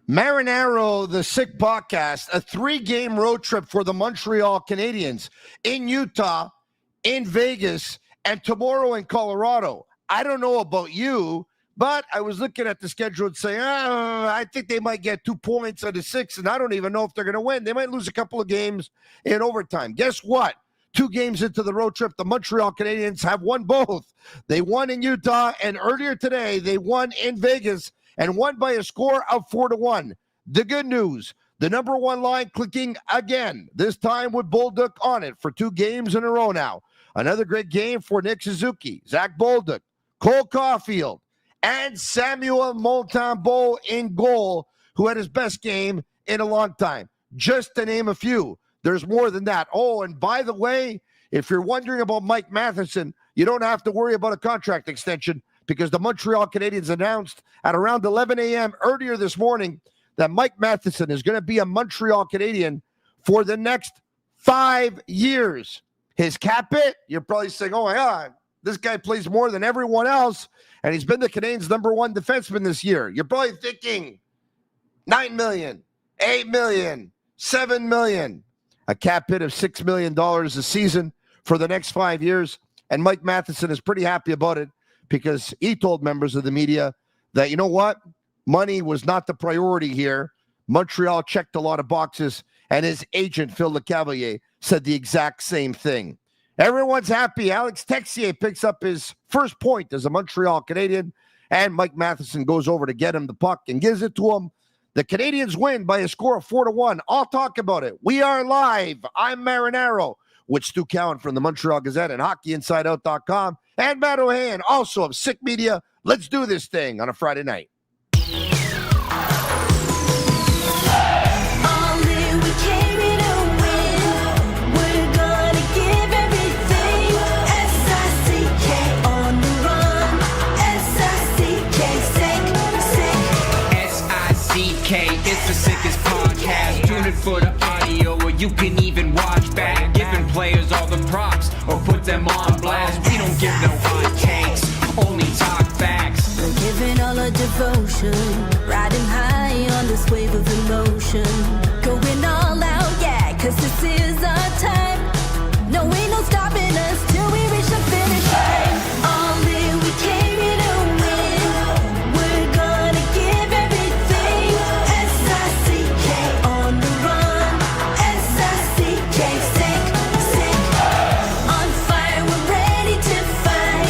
Marinaro, the Sick Podcast, a 3-game road trip for the Montreal Canadiens in Utah, in Vegas, and tomorrow in Colorado. I don't know about you, but I was looking at the schedule and saying, I think they might get 2 points out of 6, and I don't even know if they're going to win. They might lose a couple of games in overtime. Guess what? 2 games into the road trip, the Montreal Canadiens have won both. They won in Utah, and earlier today, they won in Vegas and won by a score of 4-1. The good news, the number 1 line clicking again, this time with Bolduc on it for 2 games in a row now. Another great game for Nick Suzuki, Zach Bolduc, Cole Caufield, and Samuel Montembeault in goal, who had his best game in a long time. Just to name a few. There's more than that. Oh, and by the way, if you're wondering about Mike Matheson, you don't have to worry about a contract extension because the Montreal Canadiens announced at around 11 a.m. earlier this morning that Mike Matheson is going to be a Montreal Canadian for the next 5 years. His cap hit, you're probably saying, oh my God, this guy plays more than everyone else, and he's been the Canadiens' number 1 defenseman this year. You're probably thinking $9 million, $8 million, $7 million. A cap hit of $6 million a season for the next 5 years. And Mike Matheson is pretty happy about it because he told members of the media that, you know what? Money was not the priority here. Montreal checked a lot of boxes, and his agent, Phil Lecavalier, said the exact same thing. Everyone's happy. Alex Texier picks up his first point as a Montreal Canadian, and Mike Matheson goes over to get him the puck and gives it to him. The Canadiens win by a score of 4-1. I'll talk about it. We are live. I'm Marinaro with Stu Cowan from the Montreal Gazette and HockeyInsideOut.com and Matt Ohayon, also of Sick Media. Let's do this thing on a Friday night. It's the sickest podcast. Tune in for the audio, or you can even watch back. Giving players all the props, or put them on blast. We don't give no hot takes, only talk facts. We're giving all our devotion, riding high on this wave of emotion. Going all out, yeah, cause this is our time. No, ain't no stopping us till we reach the finish line. All in, we came here to win. We're gonna give everything. S-I-C-K on the run. S-I-C-K, sick. On fire, we're ready to fight.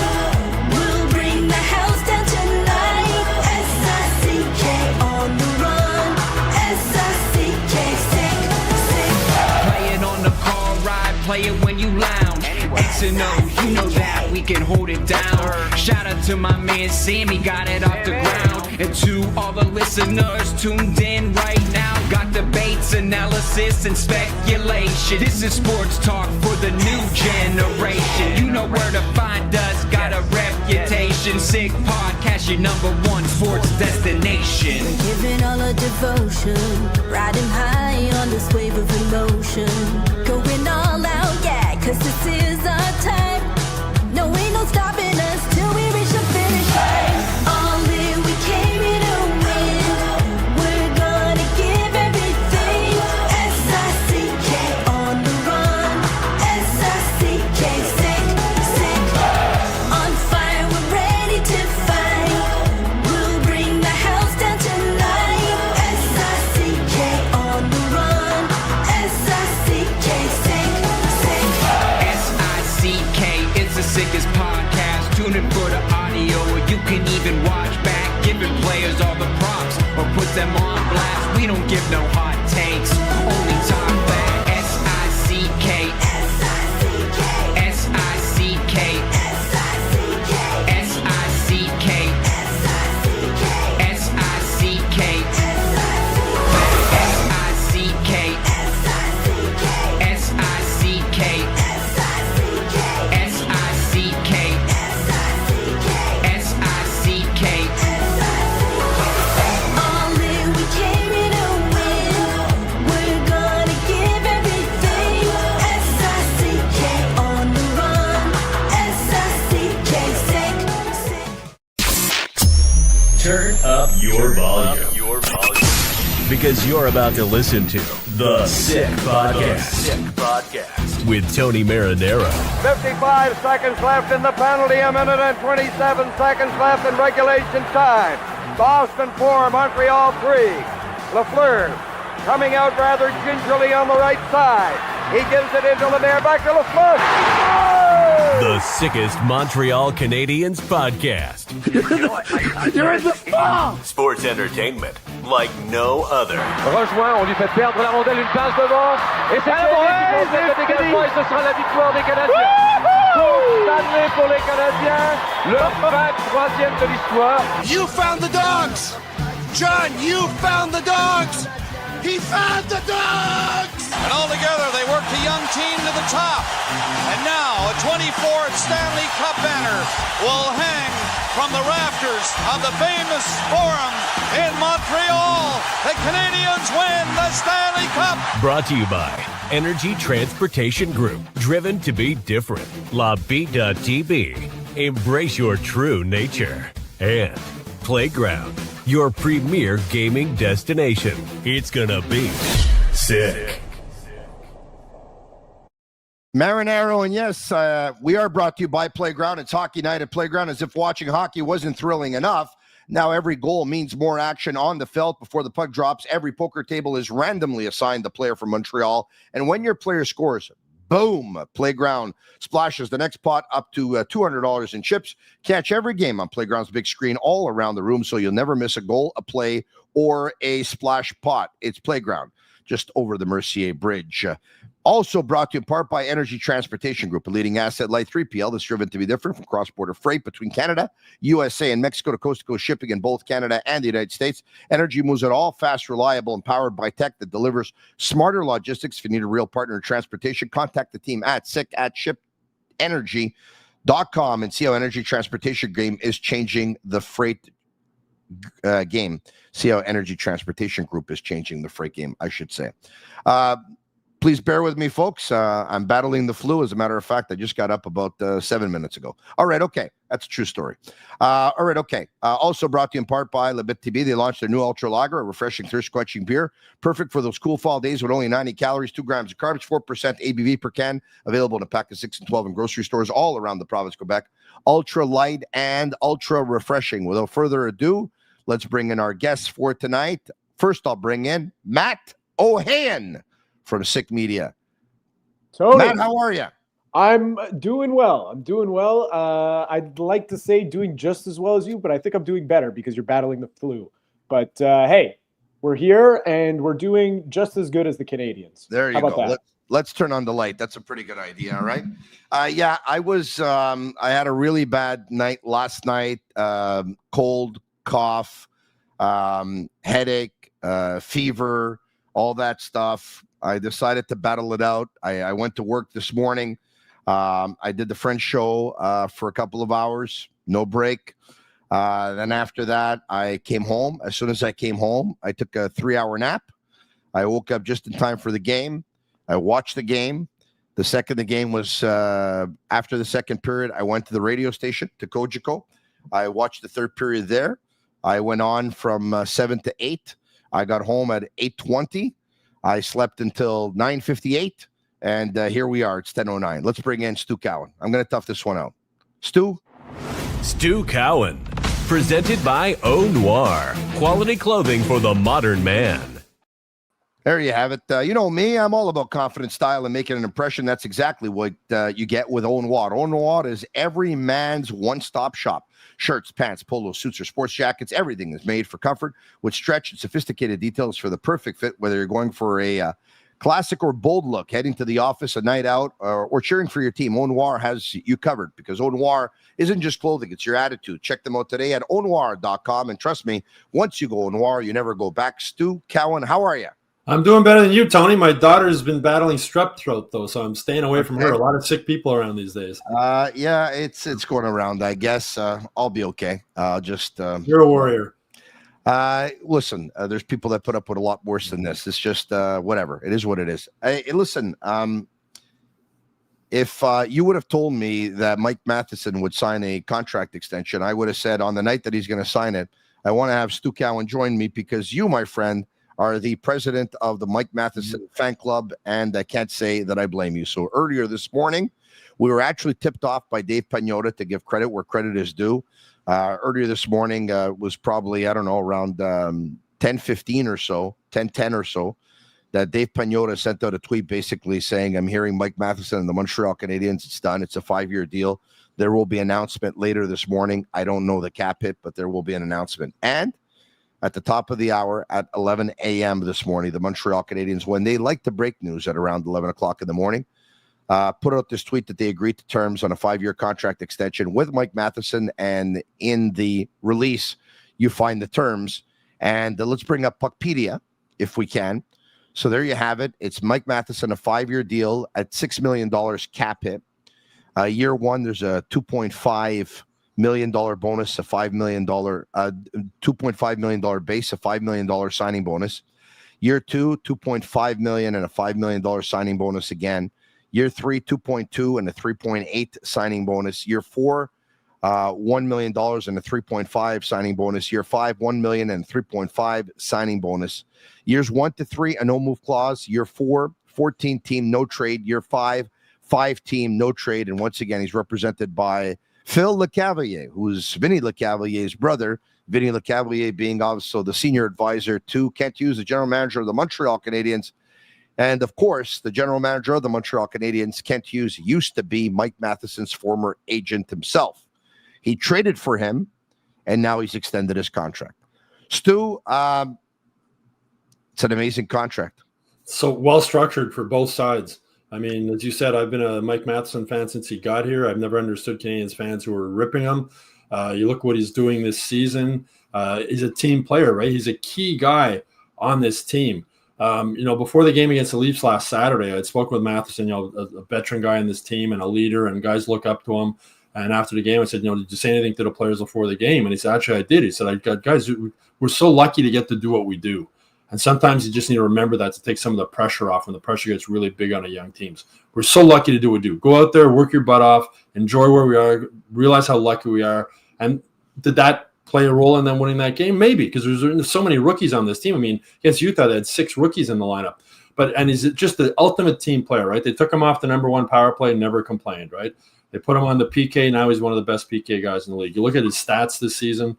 We'll bring the house down tonight. S-I-C-K on the run. S-I-C-K, sick. Play it on the car ride, play it when you lounge. X and O, you know that we can hold it down. Shout out to my man Sammy, got it off the ground. And to all the listeners tuned in right now. Got debates, analysis, and speculation. This is sports talk for the new generation. You know where to find us, got a reputation. Sick podcast, your number 1 sports destination. We're giving all our devotion, riding high on this wave of emotion. Going all out, yeah, cause this is our time. No, ain't no stopping us till we reach the finish line. All in, we came here to win. We're gonna give everything. S-I-C-K on the run. S-I-C-K, sick. On fire, we're ready to fight. We'll bring the house down tonight. S-I-C-K on the run. S-I-C-K, sick. S-I-C-K, it's the sickest podcast. Tune in for the audio, or you can even watch back. Giving players all the props, or put them on blast. We don't give no hot takes, only talk back. S-I-C-K, S-I-C-K, S-I-C-K, S-I-C-K, S-I-C-K, S-I-C-K, S-I-C-K, S-I-C-K, S-I-C-K, S-I-C-K, All in, we came here to win. We're gonna because you're about to listen to The Sick Podcast. With Tony Marinaro. 55 seconds left in the penalty, a minute and 27 seconds left in regulation time. Boston 4, Montreal 3. Lafleur coming out rather gingerly on the right side. He gives it into Lemaire, back to Lafleur. The sickest Montreal Canadiens podcast. You're in the fall! Sports entertainment like no other. Rejoint, on lui fait perdre la rondelle, une passe devant. Et c'est le dégagement, et ce sera la victoire des Canadiens. Coupe Stanley pour les Canadiens, leur 23e de l'histoire. You found the dogs! John, you found the dogs! He found the dogs! And all together, they worked a young team to the top. And now, a 24th Stanley Cup banner will hang from the rafters of the famous Forum in Montreal. The Canadiens win the Stanley Cup. Brought to you by Energy Transportation Group. Driven to be different. La Vida Tibi. Embrace your true nature. And Playground, your premier gaming destination. It's gonna be sick. Marinaro, and yes, we are brought to you by Playground. It's hockey night at Playground. As if watching hockey wasn't thrilling enough, now every goal means more action on the felt before the puck drops. Every poker table is randomly assigned the player from Montreal, and when your player scores, boom, Playground splashes the next pot up to $200 in chips. Catch every game on Playground's big screen all around the room so you'll never miss a goal, a play, or a splash pot. It's Playground, just over the Mercier Bridge. Also brought to you in part by Energy Transportation Group, a leading asset-light 3PL that's driven to be different from cross-border freight between Canada, USA, and Mexico to coast-to-coast shipping in both Canada and the United States. Energy moves it all fast, reliable, and powered by tech that delivers smarter logistics. If you need a real partner in transportation, contact the team at sick@shipenergy.com and see how Energy Transportation game is changing the freight game. See how Energy Transportation Group is changing the freight game, I should say. Please bear with me, folks. I'm battling the flu. As a matter of fact, I just got up about 7 minutes ago. All right, okay. That's a true story. All right, okay. Also brought to you in part by Bittt. They launched their new Ultra Lager, a refreshing, thirst-quenching beer. Perfect for those cool fall days with only 90 calories, 2 grams of carbs, 4% ABV per can. Available in a pack of 6 and 12 in grocery stores all around the province of Quebec. Ultra light and ultra refreshing. Without further ado, let's bring in our guests for tonight. First, I'll bring in Matt Ohayon from Sick Media. Tony, Matt, how are you? I'm doing well. I'd like to say doing just as well as you, but I think I'm doing better because you're battling the flu. But hey, we're here and we're doing just as good as the Canadiens. There you go. Let's turn on the light. That's a pretty good idea, all right? Yeah, I had a really bad night last night. Cold, cough, headache, fever, all that stuff. I decided to battle it out. I went to work this morning. I did the French show for a couple of hours, no break. Then after that, I came home. As soon as I came home, I took a 3-hour nap. I woke up just in time for the game. I watched the game. The second the game was after the second period, I went to the radio station, to Cogeco. I watched the third period there. I went on from 7 to 8. I got home at 8:20. I slept until 9:58, and here we are. It's 10:09. Let's bring in Stu Cowan. I'm going to tough this one out. Stu Cowan, presented by Au Noir, quality clothing for the modern man. There you have it. You know me, I'm all about confident style and making an impression. That's exactly what you get with Au Noir. Au Noir is every man's one-stop shop. Shirts, pants, polos, suits, or sports jackets, everything is made for comfort with stretch and sophisticated details for the perfect fit, whether you're going for a classic or bold look, heading to the office, a night out, or cheering for your team. Au Noir has you covered because Au Noir isn't just clothing, it's your attitude. Check them out today at aunoir.com, and trust me, once you go Au Noir, you never go back. Stu Cowan, how are you? I'm doing better than you, Tony. My daughter's been battling strep throat, though, so I'm staying away from her. A lot of sick people around these days. Yeah, it's going around, I guess. I'll be okay. You're a warrior. Listen, there's people that put up with a lot worse than this. It's just whatever. It is what it is. Listen, if you would have told me that Mike Matheson would sign a contract extension, I would have said on the night that he's going to sign it, I want to have Stu Cowan join me because you, my friend, are the president of the Mike Matheson fan club, and I can't say that I blame you. So earlier this morning, we were actually tipped off by Dave Pagnotta to give credit where credit is due. Earlier this morning was probably, I don't know, around 10:15 or so, 10:10 or so, that Dave Pagnotta sent out a tweet basically saying, I'm hearing Mike Matheson and the Montreal Canadiens, it's done. It's a 5-year deal. There will be an announcement later this morning. I don't know the cap hit, but there will be an announcement. And at the top of the hour at 11 a.m. this morning, the Montreal Canadiens, when they like to break news at around 11 o'clock in the morning, put out this tweet that they agreed to terms on a 5-year contract extension with Mike Matheson. And in the release, you find the terms. And let's bring up Puckpedia, if we can. So there you have it. It's Mike Matheson, a 5-year deal at $6 million cap hit. Year one, there's a $2.5 million bonus, a $5 million, $2.5 million base, a $5 million signing bonus. Year two, $2.5 million and a $5 million signing bonus again. Year three, 2.2 and a 3.8 signing bonus. Year four, $1 million and a 3.5 signing bonus. Year five, $1 million and 3.5 signing bonus. Years 1 to 3, a no move clause. Year 4, 14 team, no trade. Year 5, 5 team, no trade. And once again, he's represented by Phil Lecavalier, who's Vinny Lecavalier's brother. Vinny Lecavalier being also the senior advisor to Kent Hughes, the general manager of the Montreal Canadiens. And of course, the general manager of the Montreal Canadiens, Kent Hughes, used to be Mike Matheson's former agent himself. He traded for him, and now he's extended his contract. Stu, it's an amazing contract. So well structured for both sides. I mean, as you said, I've been a Mike Matheson fan since he got here. I've never understood Canadiens fans who were ripping him. You look what he's doing this season. He's a team player, right? He's a key guy on this team. Before the game against the Leafs last Saturday, I'd spoken with Matheson, a veteran guy in this team and a leader, and guys look up to him. And after the game, I said, did you say anything to the players before the game? And he said, actually, I did. He said, guys, we're so lucky to get to do what we do. And sometimes you just need to remember that to take some of the pressure off when the pressure gets really big on a young teams. We're so lucky to do what we do. Go out there, work your butt off, enjoy where we are, realize how lucky we are. And did that play a role in them winning that game? Maybe, because there's so many rookies on this team. I mean, against Utah, they had 6 rookies in the lineup. And he's just the ultimate team player, right? They took him off the number 1 power play and never complained, right? They put him on the PK. Now he's one of the best PK guys in the league. You look at his stats this season.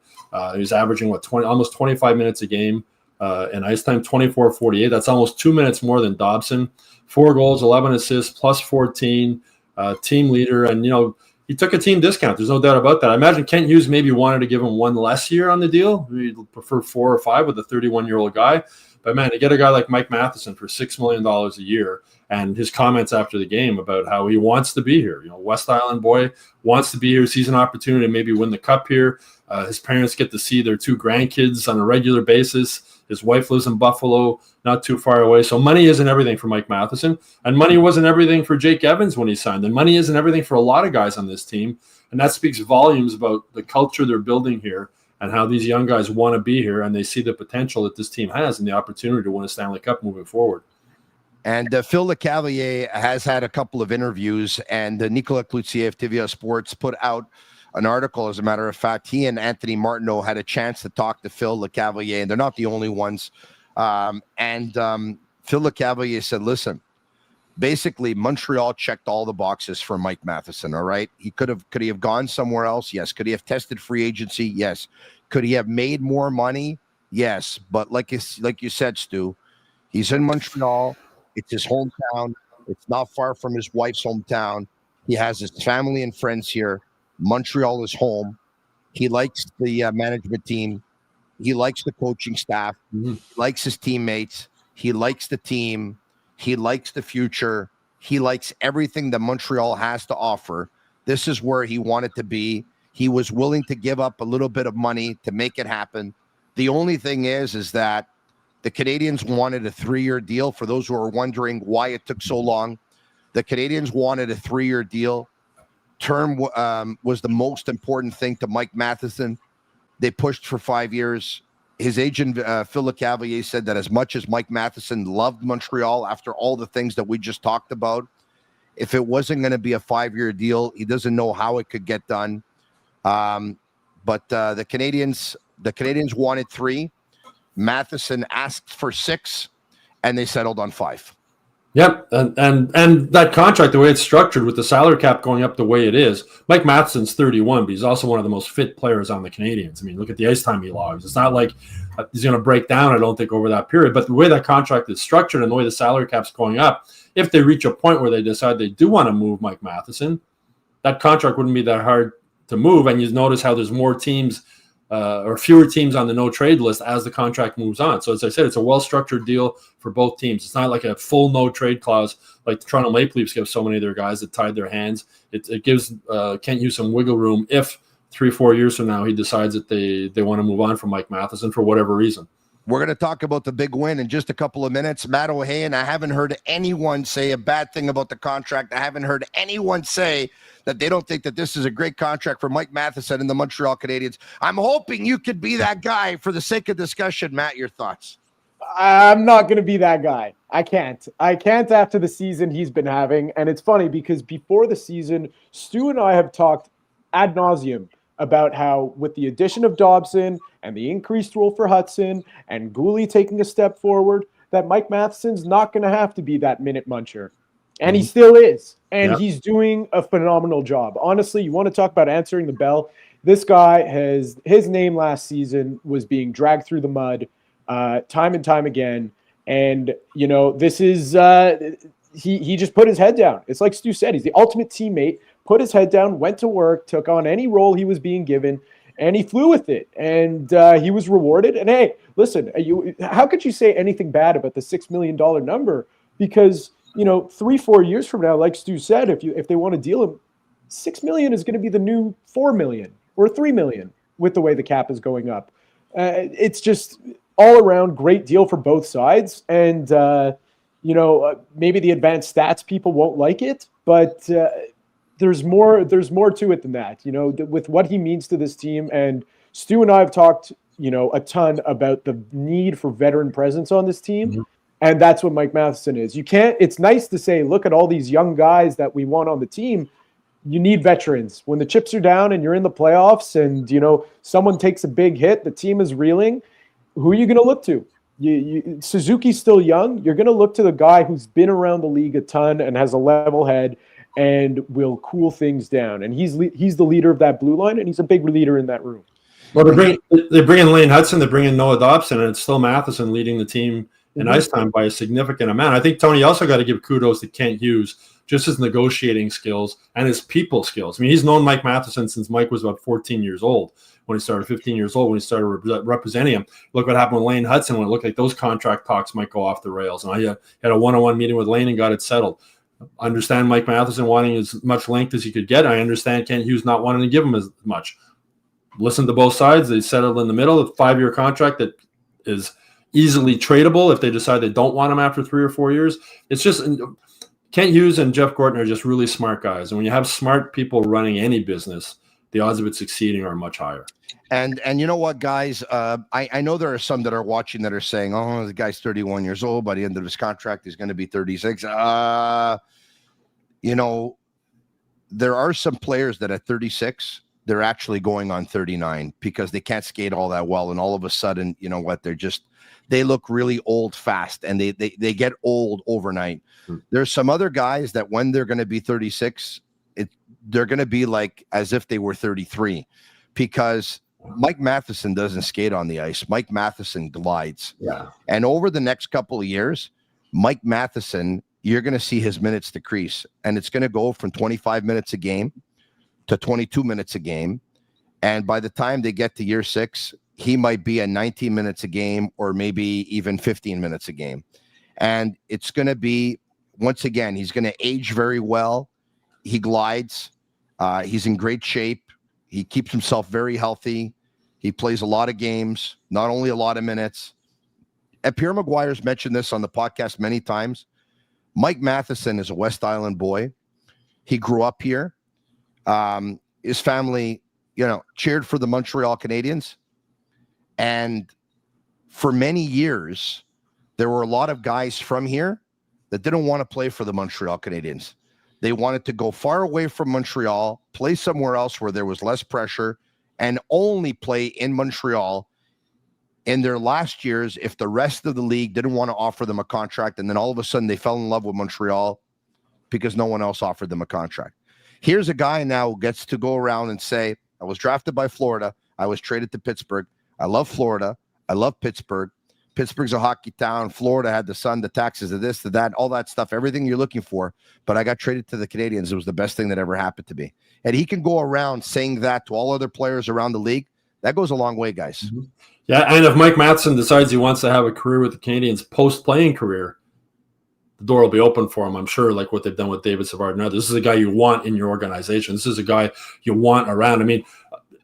He's averaging, almost 25 minutes a game. In ice time, 24-48. That's almost 2 minutes more than Dobson. 4 goals, 11 assists, plus 14, team leader. And, he took a team discount. There's no doubt about that. I imagine Kent Hughes maybe wanted to give him 1 less year on the deal. He'd prefer 4 or 5 with a 31-year-old guy. But, man, to get a guy like Mike Matheson for $6 million a year, and his comments after the game about how he wants to be here. West Island boy wants to be here, sees an opportunity to maybe win the cup here. His parents get to see their 2 grandkids on a regular basis. His wife lives in Buffalo, not too far away. So money isn't everything for Mike Matheson. And money wasn't everything for Jake Evans when he signed. And money isn't everything for a lot of guys on this team. And that speaks volumes about the culture they're building here and how these young guys want to be here. And they see the potential that this team has and the opportunity to win a Stanley Cup moving forward. And Phil Lecavalier has had a couple of interviews, and Nicolas Cloutier of TVA Sports put out an article. As a matter of fact, he and Anthony Martineau had a chance to talk to Phil Lecavalier, and they're not the only ones. Phil Lecavalier said, listen, basically Montreal checked all the boxes for Mike Matheson, all right? Could he have gone somewhere else? Yes. Could he have tested free agency? Yes. Could he have made more money? Yes. But like you said, Stu, he's in Montreal. It's his hometown. It's not far from his wife's hometown. He has his family and friends here. Montreal is home. He likes the management team. He likes the coaching staff. He likes his teammates. He likes the team. He likes the future. He likes everything that Montreal has to offer. This is where he wanted to be. He was willing to give up a little bit of money to make it happen. The only thing is that the Canadiens wanted a 3-year deal. For those who are wondering why it took so long, the Canadiens wanted a 3-year deal. Term was the most important thing to Mike Matheson. They pushed for 5 years. His agent, Phil Lecavalier, said that as much as Mike Matheson loved Montreal after all the things that we just talked about, if it wasn't going to be a 5-year deal, he doesn't know how it could get done. But the Canadiens wanted 3. Matheson asked for 6, and they settled on 5. Yep, and that contract, the way it's structured with the salary cap going up the way it is, Mike Matheson's 31, but he's also one of the most fit players on the Canadiens. I mean, look at the ice time he logs. It's not like he's going to break down, I don't think, over that period. But the way that contract is structured and the way the salary cap's going up, if they reach a point where they decide they do want to move Mike Matheson, that contract wouldn't be that hard to move. And you notice how there's more teams or fewer teams on the no trade list as the contract moves on. So as I said, it's a well-structured deal for both teams. It's not like a full no trade clause like the Toronto Maple Leafs give so many of their guys that tied their hands. It gives Kent Hughes some wiggle room if 3-4 years from now he decides that they want to move on from Mike Matheson for whatever reason. We're going to talk about the big win in just a couple of minutes. Matt Ohayon, I haven't heard anyone say a bad thing about the contract. I haven't heard anyone say that they don't think that this is a great contract for Mike Matheson and the Montreal Canadiens. I'm hoping you could be that guy for the sake of discussion. Matt, your thoughts? I'm not going to be that guy. I can't after the season he's been having. And it's funny because before the season, Stu and I have talked ad nauseum about how with the addition of Dobson and the increased role for Hudson and Gooley taking a step forward, that Mike Matheson's not going to have to be that minute muncher. And he still is. And he's doing a phenomenal job. Honestly, you want to talk about answering the bell. This guy his name last season was being dragged through the mud time and time again. And, you know, this is he just put his head down. It's like Stu said, he's the ultimate teammate, put his head down, went to work, took on any role he was being given, and he flew with it. And he was rewarded. And, hey, listen, how could you say anything bad about the $6 million number? Because, you know, 3-4 years from now, like Stu said, if they want to deal him, $6 million is going to be the new $4 million or $3 million with the way the cap is going up. It's just all around great deal for both sides. And, you know, maybe the advanced stats people won't like it, but there's more to it than that, you know, with what he means to this team. And Stu and I have talked, you know, a ton about the need for veteran presence on this team. Mm-hmm. And that's what Mike Matheson is. It's nice to say, look at all these young guys that we want on the team. You need veterans. When the chips are down and you're in the playoffs and, you know, someone takes a big hit, the team is reeling, who are you going to look to? Suzuki's still young. You're going to look to the guy who's been around the league a ton and has a level head and will cool things down. And he's the leader of that blue line, and he's a big leader in that room. Well, they bring in Lane Hudson, they bring in Noah Dobson, and it's still Matheson leading the team in ice time by a significant amount. I think Tony also got to give kudos to Kent Hughes, just his negotiating skills and his people skills. I mean, he's known Mike Matheson since Mike was about 14 years old when he started, 15 years old when he started representing him. Look what happened with Lane Hudson when it looked like those contract talks might go off the rails. And I had a one-on-one meeting with Lane and got it settled. I understand Mike Matheson wanting as much length as he could get. I understand Kent Hughes not wanting to give him as much. Listen to both sides. They settled in the middle, a 5-year contract that is easily tradable if they decide they don't want him after 3 or 4 years. It's just Kent Hughes and Jeff Gorton are just really smart guys. And when you have smart people running any business, the odds of it succeeding are much higher. And you know what, guys? I know there are some that are watching that are saying, oh, the guy's 31 years old. By the end of his contract, he's going to be 36. You know, there are some players that at 36, they're actually going on 39 because they can't skate all that well. And all of a sudden, you know what? They look really old fast, and they get old overnight. There's some other guys that when they're going to be 36, they're going to be like as if they were 33 because Mike Matheson doesn't skate on the ice. Mike Matheson glides. Yeah. And over the next couple of years, Mike Matheson, you're going to see his minutes decrease, and it's going to go from 25 minutes a game to 22 minutes a game. And by the time they get to year 6, he might be at 19 minutes a game or maybe even 15 minutes a game. And it's going to be, once again, he's going to age very well. He glides. He's in great shape. He keeps himself very healthy. He plays a lot of games, not only a lot of minutes. And Pierre Maguire's mentioned this on the podcast many times. Mike Matheson is a West Island boy. He grew up here. His family, you know, cheered for the Montreal Canadiens. And for many years, there were a lot of guys from here that didn't want to play for the Montreal Canadiens. They wanted to go far away from Montreal, play somewhere else where there was less pressure, and only play in Montreal in their last years if the rest of the league didn't want to offer them a contract, and then all of a sudden they fell in love with Montreal because no one else offered them a contract. Here's a guy now who gets to go around and say, I was drafted by Florida. I was traded to Pittsburgh. I love Florida. I love Pittsburgh. Pittsburgh's a hockey town. Florida had the sun, the taxes, the this, the that, all that stuff, everything you're looking for. But I got traded to the Canadiens. It was the best thing that ever happened to me. And he can go around saying that to all other players around the league. That goes a long way, guys. Mm-hmm. Yeah, and if Mike Matheson decides he wants to have a career with the Canadiens, post-playing career, the door will be open for him, I'm sure, like what they've done with David Savard. Now, this is a guy you want in your organization. This is a guy you want around. I mean,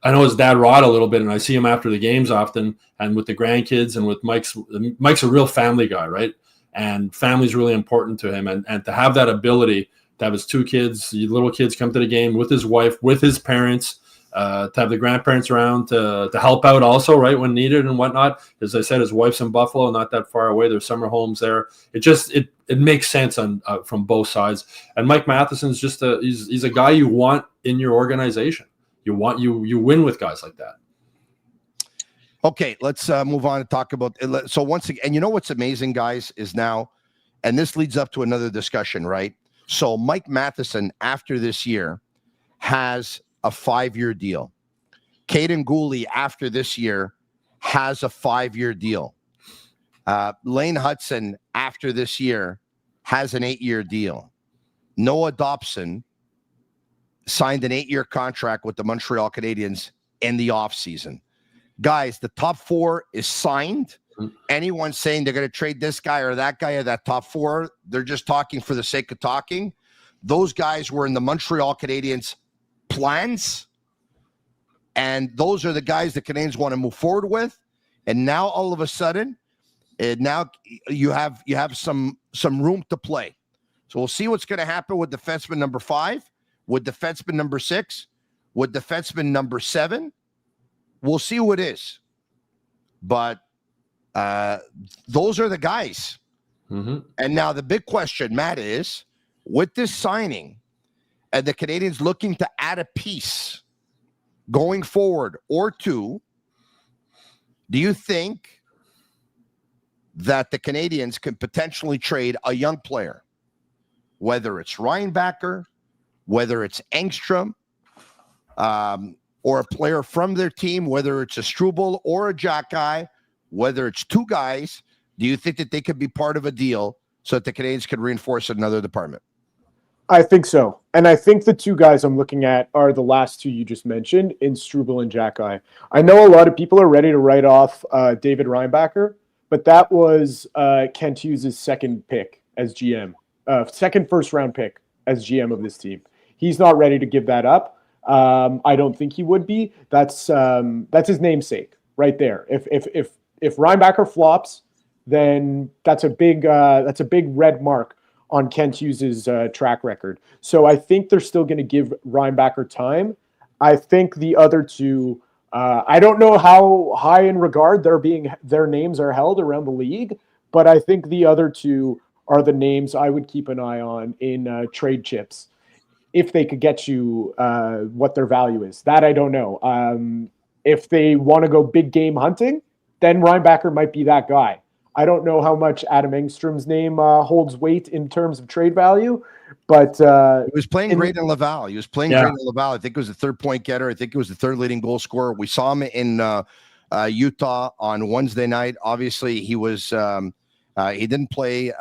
I know his dad Rod a little bit, and I see him after the games often, and with the grandkids and with Mike's a real family guy, right? And family's really important to him. And to have that ability to have his two kids, little kids come to the game with his wife, with his parents, to have the grandparents around to help out also, right, when needed and whatnot. As I said, his wife's in Buffalo, not that far away. There's summer homes there. It makes sense from both sides. And Mike Matheson's just he's a guy you want in your organization. You win with guys like that. Okay, let's move on and talk about. So once again, and you know what's amazing, guys, is now, and this leads up to another discussion, right? So Mike Matheson, after this year, has a 5-year deal. Caden Gooley, after this year, has a 5-year deal. Lane Hudson, after this year, has an 8-year deal. Noah Dobson signed an 8-year contract with the Montreal Canadiens in the offseason. Guys, the top 4 is signed. Anyone saying they're going to trade this guy or that guy or that top 4, they're just talking for the sake of talking. Those guys were in the Montreal Canadiens plans, and those are the guys the Canadiens want to move forward with. And now all of a sudden, now you have some room to play. So we'll see what's going to happen with defenseman number 5, with defenseman number 6, with defenseman number 7. We'll see who it is. But those are the guys. Mm-hmm. And now the big question, Matt, is with this signing and the Canadiens looking to add a piece going forward or two, do you think that the Canadiens can potentially trade a young player, whether it's Reinbacher, whether it's Engstrom, or a player from their team, whether it's a Struble or a Jack guy, whether it's 2 guys? Do you think that they could be part of a deal so that the Canadiens could reinforce another department? I think so. And I think the 2 guys I'm looking at are the last 2 you just mentioned in Struble and Jack-Eye. I know a lot of people are ready to write off David Reinbacher, but that was Kent Hughes' second pick as GM, second first-round pick as GM of this team. He's not ready to give that up. I don't think he would be. That's his namesake right there. If Reinbacher flops, then that's a big red mark on Kent Hughes' track record. So I think they're still going to give Reinbacher time. I think the other 2, I don't know how high in regard their names are held around the league, but I think the other 2 are the names I would keep an eye on in trade chips if they could get you what their value is. That I don't know. If they want to go big game hunting, then Reinbacher might be that guy. I don't know how much Adam Engstrom's name holds weight in terms of trade value, but he was playing great in Laval. He was playing great in Laval. I think it was the 3rd point getter. I think it was the 3rd leading goal scorer. We saw him in Utah on Wednesday night. Obviously, he was he didn't play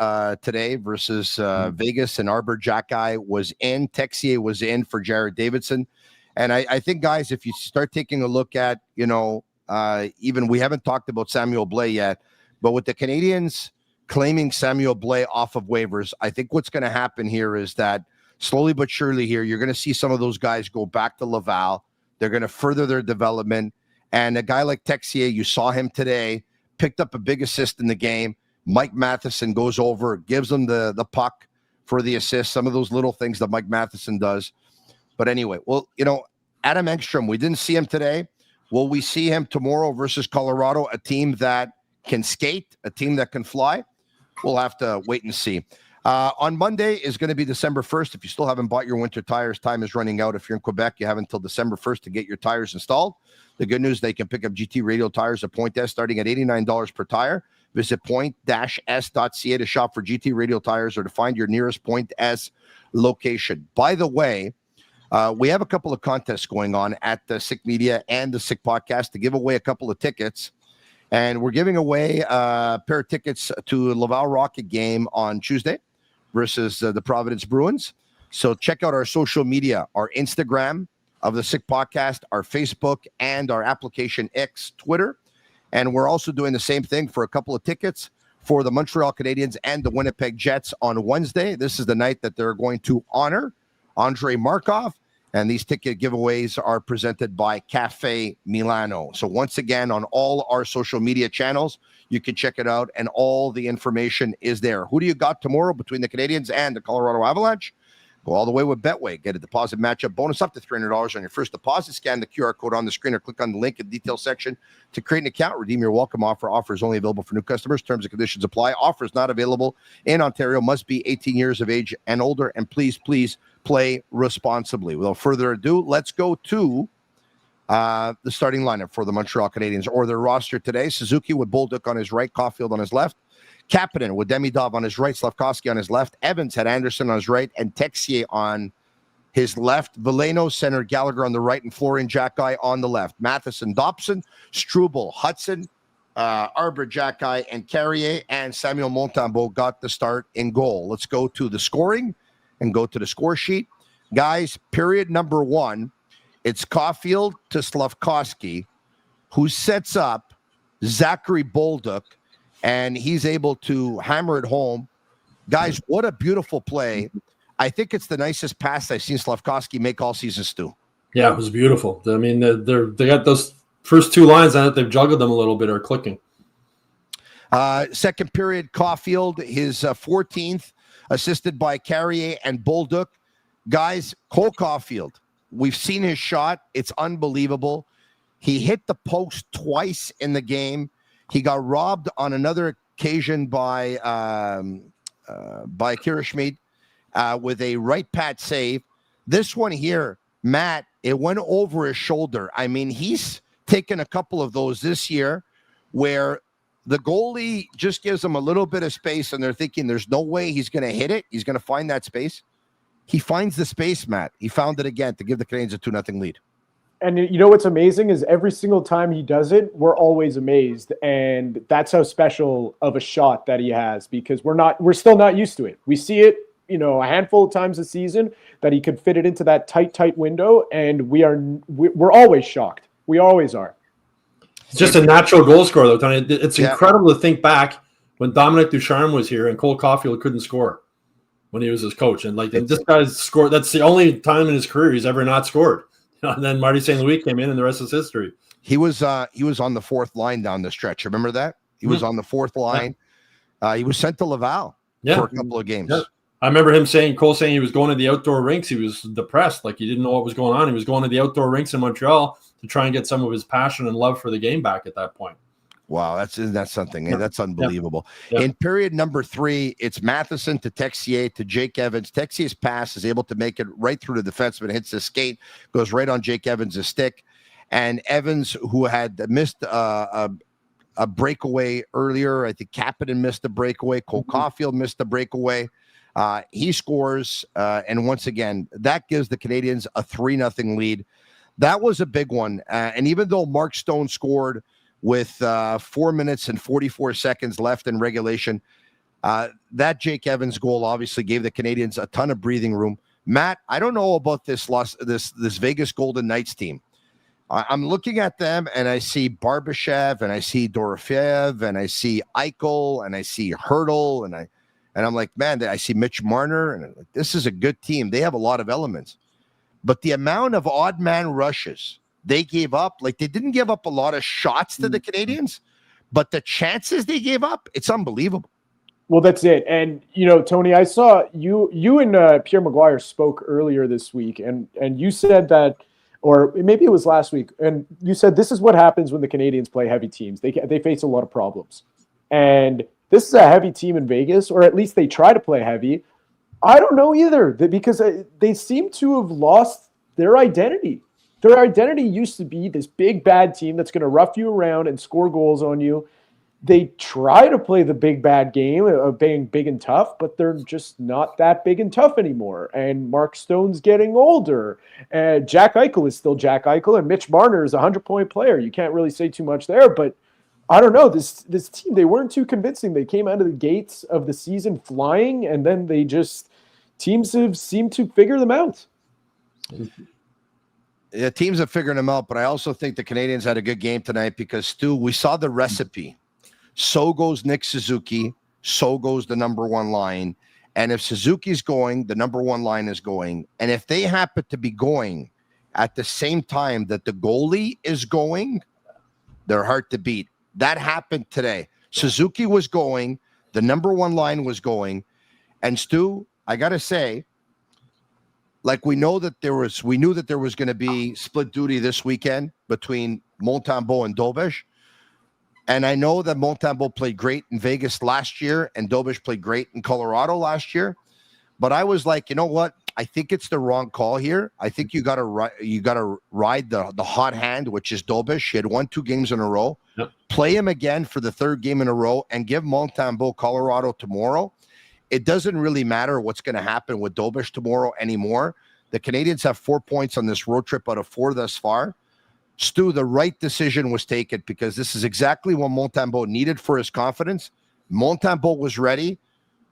today versus Vegas, and Arbor Jack-Eye was in. Texier was in for Jared Davidson. And I think, guys, if you start taking a look at, even we haven't talked about Samuel Blais yet, but with the Canadiens claiming Samuel Blais off of waivers, I think what's going to happen here is that slowly but surely here, you're going to see some of those guys go back to Laval. They're going to further their development. And a guy like Texier, you saw him today, picked up a big assist in the game. Mike Matheson goes over, gives him the puck for the assist, some of those little things that Mike Matheson does. But anyway, well, Adam Engstrom, we didn't see him today. Will we see him tomorrow versus Colorado, a team that can skate, a team that can fly? We'll have to wait and see. On Monday is going to be December 1st. If you still haven't bought your winter tires, time is running out. If you're in Quebec, you have until December 1st to get your tires installed. The good news, they can pick up GT Radial tires at Point S starting at $89 per tire. Visit point-s.ca to shop for GT Radial tires or to find your nearest Point S location. By the way, we have a couple of contests going on at the Sick Media and the Sick Podcast to give away a couple of tickets. And we're giving away a pair of tickets to Laval Rocket game on Tuesday versus the Providence Bruins. So check out our social media, our Instagram of the Sick Podcast, our Facebook, and our application X Twitter. And we're also doing the same thing for a couple of tickets for the Montreal Canadiens and the Winnipeg Jets on Wednesday. This is the night that they're going to honor Andrei Markov. And these ticket giveaways are presented by Cafe Milano. So once again, on all our social media channels, you can check it out, and all the information is there. Who do you got tomorrow between the Canadiens and the Colorado Avalanche? Go all the way with Betway. Get a deposit matchup bonus up to $300 on your first deposit. Scan the QR code on the screen or click on the link in the details section to create an account. Redeem your welcome offer. Offer is only available for new customers. Terms and conditions apply. Offers not available in Ontario. Must be 18 years of age and older. And please play responsibly. Without further ado, let's go to the starting lineup for the Montreal Canadiens, or their roster today. Suzuki with Bolduc on his right, Caufield on his left. Kapanen with Demidov on his right, Slafkovsky on his left. Evans had Anderson on his right and Texier on his left. Veleno center, Gallagher on the right, and Florian Jacki on the left. Matheson, Dobson, Struble, Hudson, Arbor, Jacki, and Carrier, and Samuel Montembeault got the start in goal. Let's go to the scoring and go to the score sheet. Guys, period number 1, it's Caufield to Slafkovsky, who sets up Zachary Bolduc, and he's able to hammer it home. Guys, what a beautiful play. I think it's the nicest pass I've seen Slafkovsky make all season, Stu. Yeah, it was beautiful. I mean, they got those first two lines on it. They've juggled them a little bit, or clicking. Second period, Caufield, his 14th, assisted by Carrier and Bolduc. Guys, Cole Caufield, we've seen his shot. It's unbelievable. He hit the post twice in the game. He got robbed on another occasion by Kira Schmid with a right pad save. This one here, Matt, it went over his shoulder. I mean, he's taken a couple of those this year where the goalie just gives him a little bit of space, and they're thinking there's no way he's going to hit it. He's going to find that space. He finds the space, Matt. He found it again to give the Canadiens a 2-0 lead. And you know what's amazing is every single time he does it, we're always amazed. And that's how special of a shot that he has, because we're still not used to it. We see it, a handful of times a season that he could fit it into that tight window. And we're always shocked. We always are. It's just a natural goal scorer, though, Tony. It's incredible to think back when Dominic Ducharme was here and Cole Caufield couldn't score when he was his coach. And this guy's scored. That's the only time in his career he's ever not scored. And then Marty St. Louis came in, and the rest is history. He was on the fourth line down the stretch. Remember that? He was on the fourth line. He was sent to Laval for a couple of games. Yeah. I remember Cole saying he was going to the outdoor rinks. He was depressed, like he didn't know what was going on. He was going to the outdoor rinks in Montreal to try and get some of his passion and love for the game back at that point. Wow, that's something. Yeah. That's unbelievable. Yeah. In period number 3, it's Matheson to Texier to Jake Evans. Texier's pass is able to make it right through the defenseman, hits the skate, goes right on Jake Evans' stick. And Evans, who had missed a breakaway earlier, I think Kapanen missed a breakaway, Cole Caufield missed a breakaway. He scores, and once again, that gives the Canadiens a 3-0 lead. That was a big one. And even though Mark Stone scored with 4 minutes and 44 seconds left in regulation, that Jake Evans goal obviously gave the Canadiens a ton of breathing room. Matt, I don't know about this Vegas Golden Knights team. I'm looking at them, and I see Barbashev, and I see Dorofeev, and I see Eichel, and I see Hurdle, and I'm like, man, I see Mitch Marner, and like, this is a good team. They have a lot of elements. But the amount of odd man rushes they gave up, like they didn't give up a lot of shots to the Canadiens, but the chances they gave up, it's unbelievable. Well, that's it. And, Tony, I saw you and Pierre Maguire spoke earlier this week, and you said that, or maybe it was last week, and you said this is what happens when the Canadiens play heavy teams. They face a lot of problems. And this is a heavy team in Vegas, or at least they try to play heavy. I don't know either, because they seem to have lost their identity. Their identity used to be this big, bad team that's going to rough you around and score goals on you. They try to play the big, bad game of being big and tough, but they're just not that big and tough anymore. And Mark Stone's getting older. And Jack Eichel is still Jack Eichel, and Mitch Marner is a 100-point player. You can't really say too much there, but I don't know. This team, they weren't too convincing. They came out of the gates of the season flying, and then they just teams have seemed to figure them out. Yeah, teams have figured them out, but I also think the Canadiens had a good game tonight because, Stu, we saw the recipe. So goes Nick Suzuki, so goes the number one line. And if Suzuki's going, the number one line is going. And if they happen to be going at the same time that the goalie is going, they're hard to beat. That happened today. Suzuki was going, the number one line was going. And Stu, I got to say, like we knew that there was going to be split duty this weekend between Montembeault and Dobish. And I know that Montembeault played great in Vegas last year and Dobish played great in Colorado last year. But I was like, you know what? I think it's the wrong call here. I think you got to ride the hot hand, which is Dobish. He had won 2 games in a row. Yep. Play him again for the 3rd game in a row and give Montembeault Colorado tomorrow. It doesn't really matter what's going to happen with Dobish tomorrow anymore. The Canadiens have 4 points on this road trip out of 4 thus far. Stu, the right decision was taken because this is exactly what Montembeault needed for his confidence. Montembeault was ready.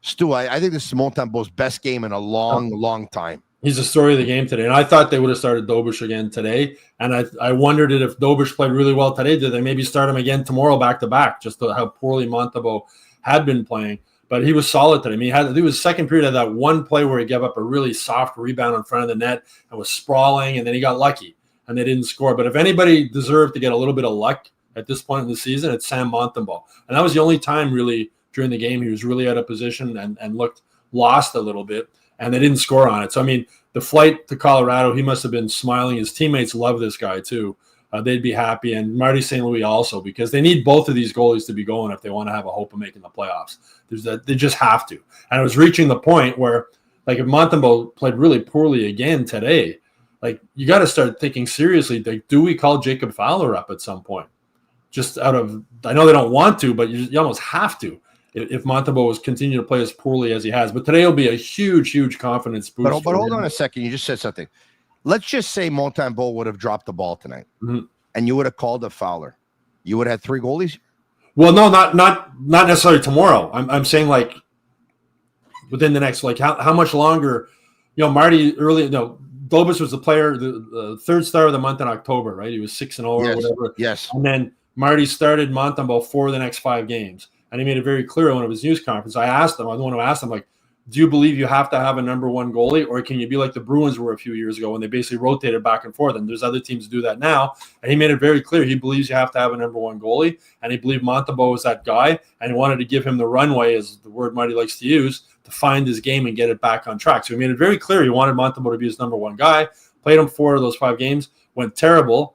Stu, I think this is Montembeault's best game in a long time. He's the story of the game today. And I thought they would have started Dobish again today. And I wondered if Dobish played really well today, did they maybe start him again tomorrow back-to-back, just how poorly Montembeault had been playing. But he was solid today. I mean, he was second period of that one play where he gave up a really soft rebound in front of the net and was sprawling, and then he got lucky. And they didn't score. But if anybody deserved to get a little bit of luck at this point in the season, it's Sam Montembeault. And that was the only time really during the game he was really out of position and looked lost a little bit, and they didn't score on it. So, I mean, the flight to Colorado, he must have bbeen smiling. His teammates love this guy too. They'd be happy. And Marty St. Louis also, because they need both of these goalies to be going if they want to have a hope of making the playoffs. They just have to. And it was reaching the point where, like, if Montembeault played really poorly again today, like, you got to start thinking seriously, like, do we call Jacob Fowler up at some point? Just out of, I know they don't want to, but you almost have to if Montembeault was continue to play as poorly as he has. But today will be a huge confidence boost. But hold on a second. You just said something. Let's just say Montembeault would have dropped the ball tonight, and you would have called a Fowler. You would have had 3 goalies? Well, no, not necessarily tomorrow. I'm saying, like, within the next, like, how much longer, Marty early, Dobish was the player, the 3rd star of the month in October, right? He was 6-0 or whatever. Yes. And then Marty started Montembeault for the next 5 games. And he made it very clear on his news conference. I asked him, I want to ask him, like, do you believe you have to have a number 1 goalie, or can you be like the Bruins were a few years ago when they basically rotated back and forth? And there's other teams who do that now. And he made it very clear he believes you have to have a number 1 goalie, and he believed Montembeault was that guy, and he wanted to give him the runway, as the word Marty likes to use, to find his game and get it back on track. So he made it very clear he wanted Montembeault to be his number 1 guy. Played him 4 of those 5 games, went terrible.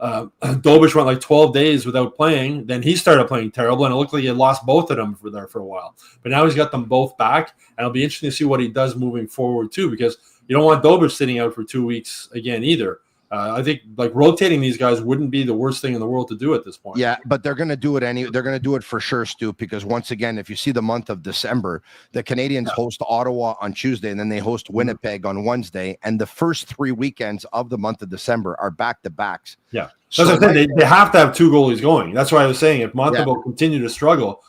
Dobish went like 12 days without playing. Then he started playing terrible, and it looked like he had lost both of them for a while. But now he's got them both back, and it'll be interesting to see what he does moving forward too, because you don't want Dobish sitting out for 2 weeks again either. I think, like, rotating these guys wouldn't be the worst thing in the world to do at this point. Yeah, but they're going to do it They're going to do it for sure, Stu, because once again, if you see the month of December, the Canadiens host Ottawa on Tuesday, and then they host Winnipeg on Wednesday, and the first 3 weekends of the month of December are back-to-backs. Yeah, so they have to have 2 goalies going. That's why I was saying, if Montembeault continue to struggle,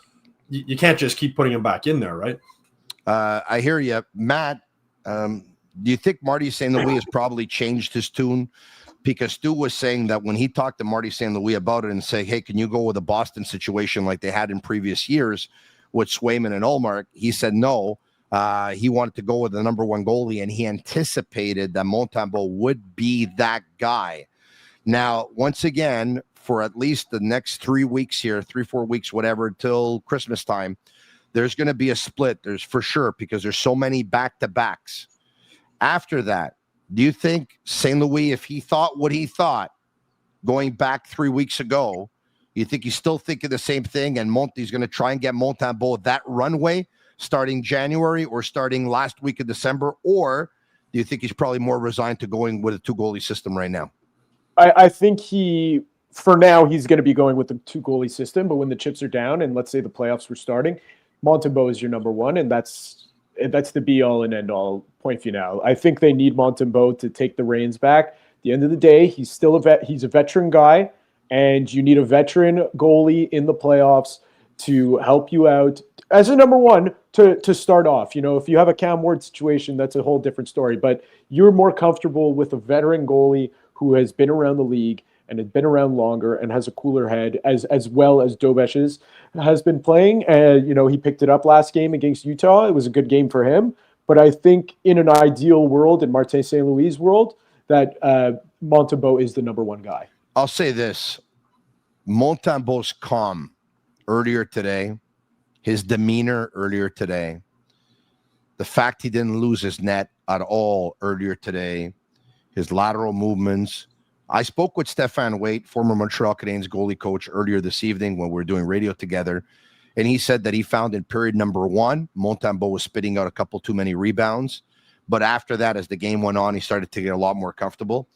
you can't just keep putting him back in there, right? I hear you, Matt. Do you think Marty St. Louis has probably changed his tune? Because Stu was saying that when he talked to Marty St. Louis about it and say, hey, can you go with a Boston situation like they had in previous years with Swayman and Ullmark? He said no. He wanted to go with the number 1 goalie, and he anticipated that Montembeault would be that guy. Now, once again, for at least the next 3 weeks here, 3-4 weeks, whatever, till Christmas time, there's going to be a split. There's for sure, because there's so many back-to-backs. After that, do you think St. Louis, if he thought what he thought going back 3 weeks ago, You think he's still thinking the same thing, and he's going to try and get Montembeault that runway starting January or starting last week of December? Or do you think he's probably more resigned to going with a 2-goalie system right now? I think for now, he's going to be going with the 2-goalie system, but when the chips are down and let's say the playoffs were starting, Montembeault is your number one, and that's the be-all and end-all point final. I think they need Montembeault to take the reins back. At the end of the day, he's still he's a veteran guy, and you need a veteran goalie in the playoffs to help you out as a number one to start off. If you have a Cam Ward situation, that's a whole different story, but you're more comfortable with a veteran goalie who has been around the league and has been around longer and has a cooler head, as well as Dobeš has been playing. And, he picked it up last game against Utah. It was a good game for him. But I think in an ideal world, in Martin St. Louis' world, that Montembeault is the number one guy. I'll say this. Montembeault's calm earlier today, his demeanor earlier today, the fact he didn't lose his net at all earlier today, his lateral movements. I spoke with Stéphane Waite, former Montreal Canadiens goalie coach, earlier this evening when we were doing radio together, and he said that he found in period number 1, Montembeault was spitting out a couple too many rebounds, but after that, as the game went on, he started to get a lot more comfortable.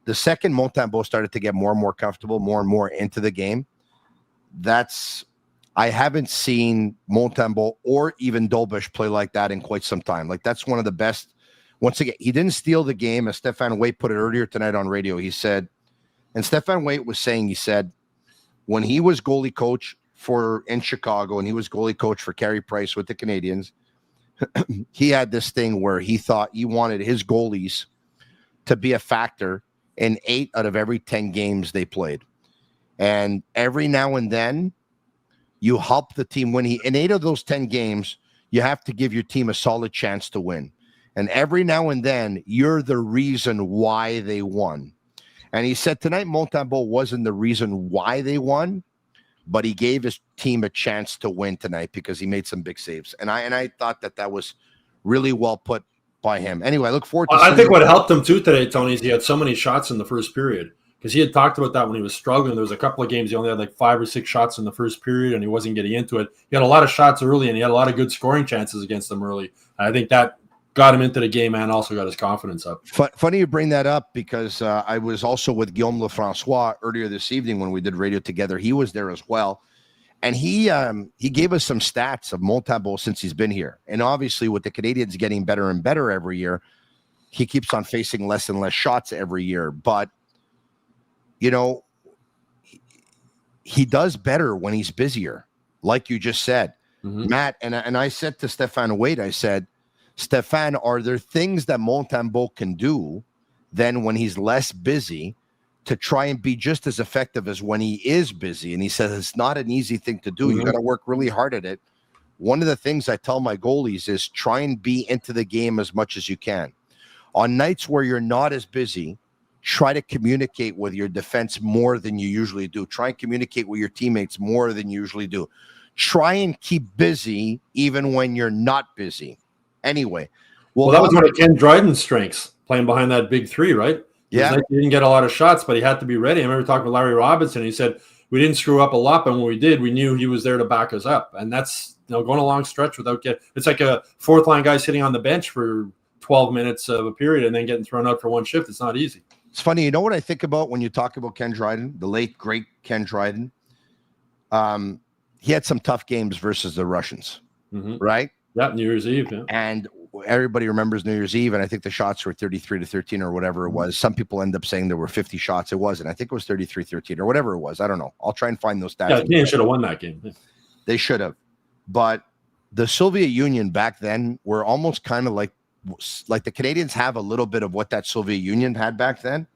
The second Montembeault started to get more and more comfortable, more and more into the game, I haven't seen Montembeault or even Dobeš play like that in quite some time. Like, that's one of the best. Once again, he didn't steal the game, as Stéphane Waite put it earlier tonight on radio. He said, and Stéphane Waite was saying, he said, when he was goalie coach in Chicago and he was goalie coach for Carey Price with the Canadiens, he had this thing where he thought he wanted his goalies to be a factor in 8 out of every 10 games they played. And every now and then, you help the team win. In 8 of those 10 games, you have to give your team a solid chance to win. And every now and then, you're the reason why they won. And he said tonight, Montembeault wasn't the reason why they won, but he gave his team a chance to win tonight because he made some big saves. And I thought that was really well put by him. Anyway, I look forward to I think what helped him too today, Tony, is he had so many shots in the first period. Because he had talked about that when he was struggling. There was a couple of games he only had like 5 or 6 shots in the first period, and he wasn't getting into it. He had a lot of shots early, and he had a lot of good scoring chances against them early. And I think that got him into the game and also got his confidence up. Funny you bring that up because I was also with Guillaume Lefrançois earlier this evening when we did radio together. He was there as well. And he gave us some stats of Montembeault since he's been here. And obviously with the Canadiens getting better and better every year, he keeps on facing less and less shots every year. But he does better when he's busier, like you just said, Matt. And I said to Stéphane Waite, I said, Stéphane, are there things that Montembeault can do then when he's less busy to try and be just as effective as when he is busy? And he says it's not an easy thing to do. You got to work really hard at it. One of the things I tell my goalies is try and be into the game as much as you can. On nights where you're not as busy, try to communicate with your defense more than you usually do. Try and communicate with your teammates more than you usually do. Try and keep busy even when you're not busy. Anyway. Well, that was one of Ken Dryden's strengths, playing behind that big 3, right? Yeah. He didn't get a lot of shots, but he had to be ready. I remember talking with Larry Robinson. He said, we didn't screw up a lot, but when we did, we knew he was there to back us up. And that's, going a long stretch without it's like a 4th-line guy sitting on the bench for 12 minutes of a period and then getting thrown out for one shift. It's not easy. It's funny. You know what I think about when you talk about Ken Dryden, the late, great Ken Dryden? He had some tough games versus the Russians, right? Yeah, New Year's Eve. Yeah. And everybody remembers New Year's Eve, and I think the shots were 33-13 or whatever it was. Some people end up saying there were 50 shots. It wasn't. I think it was 33-13 or whatever it was. I don't know. I'll try and find those stats. Yeah, Canadians should have won that game. Yeah. They should have. But the Soviet Union back then were almost kind of like the Canadians have a little bit of what that Soviet Union had back then.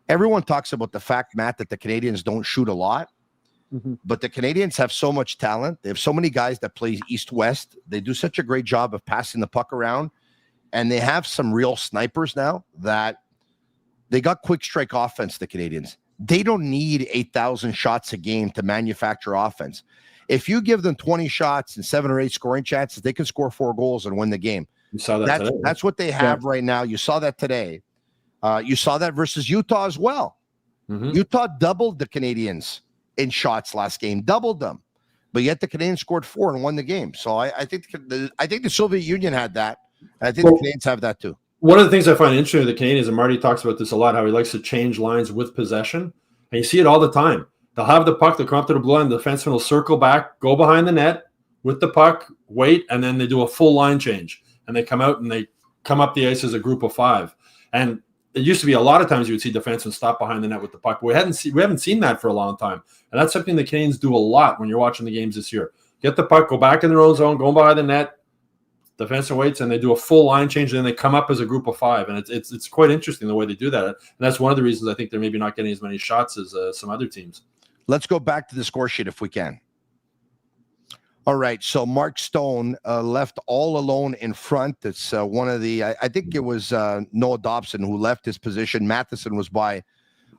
Everyone talks about the fact, Matt, that the Canadians don't shoot a lot, but the Canadians have so much talent. They have so many guys that play east-west. They do such a great job of passing the puck around, and they have some real snipers now that they got quick strike offense, the Canadians. They don't need 8,000 shots a game to manufacture offense. If you give them 20 shots and 7 or 8 scoring chances, they can score 4 goals and win the game. You saw that today. That's what they have right now. You saw that today. You saw that versus Utah as well. Utah doubled the Canadians in shots last game, doubled them. But yet the Canadiens scored 4 and won the game. So I think the Soviet Union had that. And I think the Canadiens have that too. One of the things I find interesting with the Canadiens, and Marty talks about this a lot, how he likes to change lines with possession. And you see it all the time. They'll have the puck, they'll come up to the blue line, the defenseman will circle back, go behind the net with the puck, wait, and then they do a full line change. And they come out and they come up the ice as a group of 5. And it used to be a lot of times you would see defensemen stop behind the net with the puck. But we haven't seen that for a long time. And that's something the Canadiens do a lot when you're watching the games this year. Get the puck, go back in their own zone, go behind the net, defenseman waits, and they do a full line change, and then they come up as a group of 5. And it's quite interesting the way they do that. And that's one of the reasons I think they're maybe not getting as many shots as some other teams. Let's go back to the score sheet if we can. All right, so Mark Stone left all alone in front. It's one of the, I think it was Noah Dobson who left his position. Matheson was by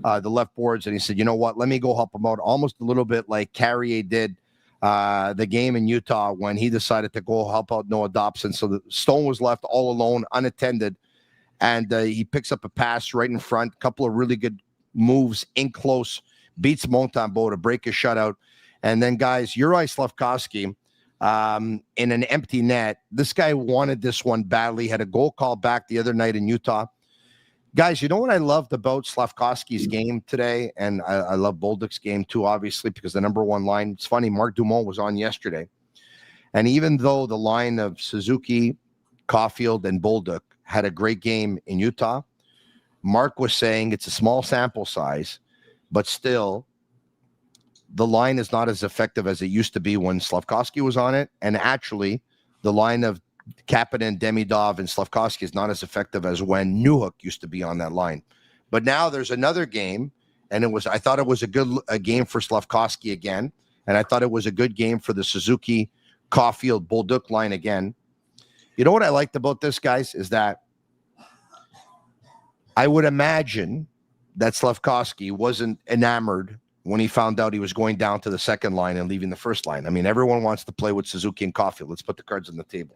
the left boards, and he said, you know what, let me go help him out. Almost a little bit like Carrier did the game in Utah when he decided to go help out Noah Dobson. So the Stone was left all alone, unattended, and he picks up a pass right in front, a couple of really good moves in close, beats Montembeault to break his shutout. And then, guys, Juraj Slafkovsky in an empty net. This guy wanted this one badly, had a goal call back the other night in Utah. Guys, you know what I loved about Slafkovsky's game today? And I love Bolduc's game too, obviously, because the number one line, it's funny, Mark Dumont was on yesterday. And even though the line of Suzuki, Caufield, and Bolduc had a great game in Utah, Mark was saying it's a small sample size, but still, the line is not as effective as it used to be when Slafkovsky was on it. And actually, the line of Kapanen, Demidov, and Slafkovsky is not as effective as when Newhook used to be on that line. But now there's another game, and I thought it was a good game for Slafkovsky again, and I thought it was a good game for the Suzuki, Caufield, Bolduc line again. You know what I liked about this, guys, is that I would imagine that Slafkovsky wasn't enamored when he found out he was going down to the second line and leaving the first line. I mean, everyone wants to play with Suzuki and Caufield. Let's put the cards on the table.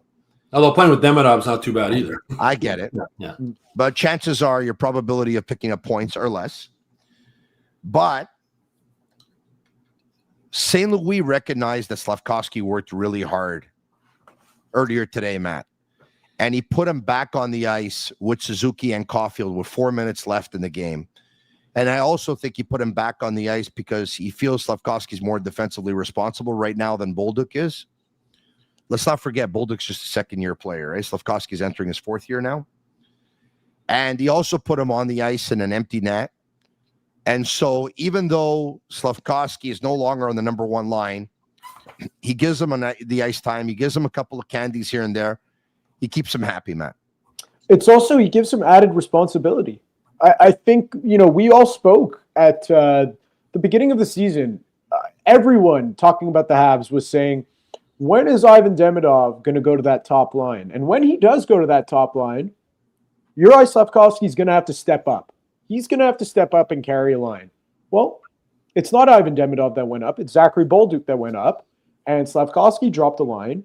Although playing with Demidov's not too bad either. I get it. Yeah. But chances are your probability of picking up points are less. But St. Louis recognized that Slafkovsky worked really hard earlier today, Matt. And he put him back on the ice with Suzuki and Caufield with 4 minutes left in the game. And I also think he put him back on the ice because he feels Slafkovsky's more defensively responsible right now than Bolduc is. Let's not forget, Bolduc's just a second-year player, right? Slafkovsky's entering his 4th year now. And he also put him on the ice in an empty net. And so even though Slafkovsky is no longer on the number one line, he gives him the ice time. He gives him a couple of candies here and there. He keeps him happy, Matt. It's also, he gives him added responsibility. I think, we all spoke at the beginning of the season. Everyone talking about the Habs was saying, when is Ivan Demidov going to go to that top line? And when he does go to that top line, Juraj Slafkovsky is going to have to step up. He's going to have to step up and carry a line. Well, it's not Ivan Demidov that went up. It's Zachary Bolduc that went up. And Slafkovsky dropped a line,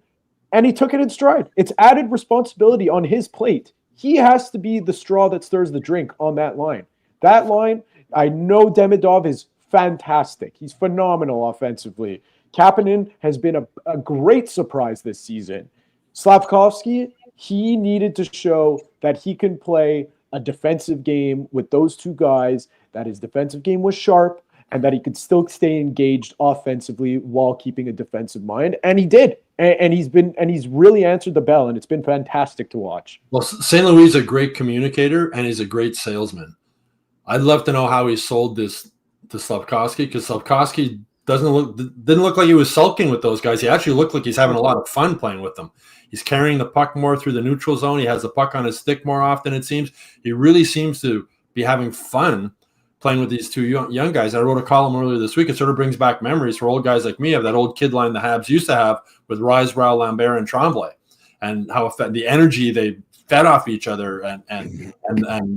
and he took it in stride. It's added responsibility on his plate. He has to be the straw that stirs the drink on that line. That line, I know Demidov is fantastic. He's phenomenal offensively. Kapanen has been a great surprise this season. Slafkovsky, he needed to show that he can play a defensive game with those two guys, that his defensive game was sharp, and that he could still stay engaged offensively while keeping a defensive mind. And he did. And he's really answered the bell, and it's been fantastic to watch. Well, St. Louis is a great communicator, and he's a great salesman. I'd love to know how he sold this to Slafkovsky, because Slafkovsky didn't look like he was sulking with those guys. He actually looked like he's having a lot of fun playing with them. He's carrying the puck more through the neutral zone. He has the puck on his stick more often, it seems. He really seems to be having fun playing with these two young guys. I wrote a column earlier this week. It sort of brings back memories for old guys like me of that old kid line the Habs used to have with Rise, Raoul, Lambert, and Tremblay, and how the energy they fed off each other and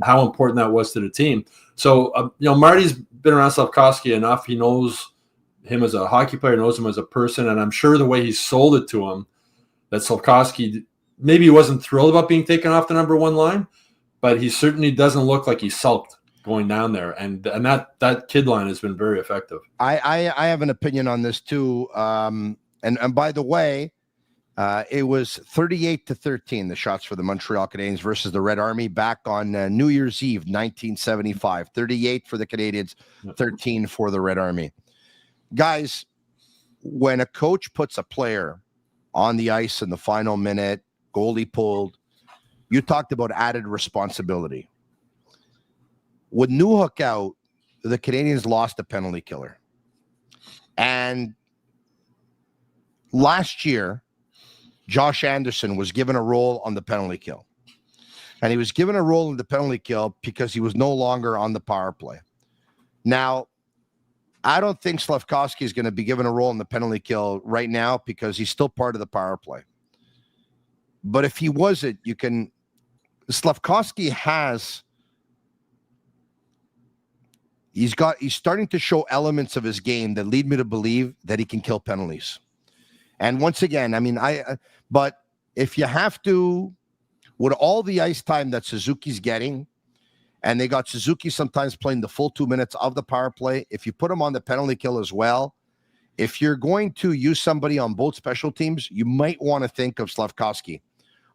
how important that was to the team. So, Marty's been around Slafkovsky enough. He knows him as a hockey player, knows him as a person, and I'm sure the way he sold it to him, that Slafkovsky, maybe he wasn't thrilled about being taken off the number one line, but he certainly doesn't look like he sulked going down there, and that kid line has been very effective. I have an opinion on this too. And by the way, it was 38-13 the shots for the Montreal Canadiens versus the Red Army back on New Year's Eve 1975. 38 for the Canadiens, 13 for the Red Army. Guys, when a coach puts a player on the ice in the final minute, goalie pulled, you talked about added responsibility. With Newhook out, the Canadiens lost a penalty killer. And last year, Josh Anderson was given a role on the penalty kill. And he was given a role in the penalty kill because he was no longer on the power play. Now, I don't think Slafkovsky is going to be given a role in the penalty kill right now because he's still part of the power play. But if he wasn't, Slafkovsky he's starting to show elements of his game that lead me to believe that he can kill penalties. And once again, I mean, but if you have to, with all the ice time that Suzuki's getting, and they got Suzuki sometimes playing the full 2 minutes of the power play, if you put him on the penalty kill as well, if you're going to use somebody on both special teams, you might want to think of Slafkovsky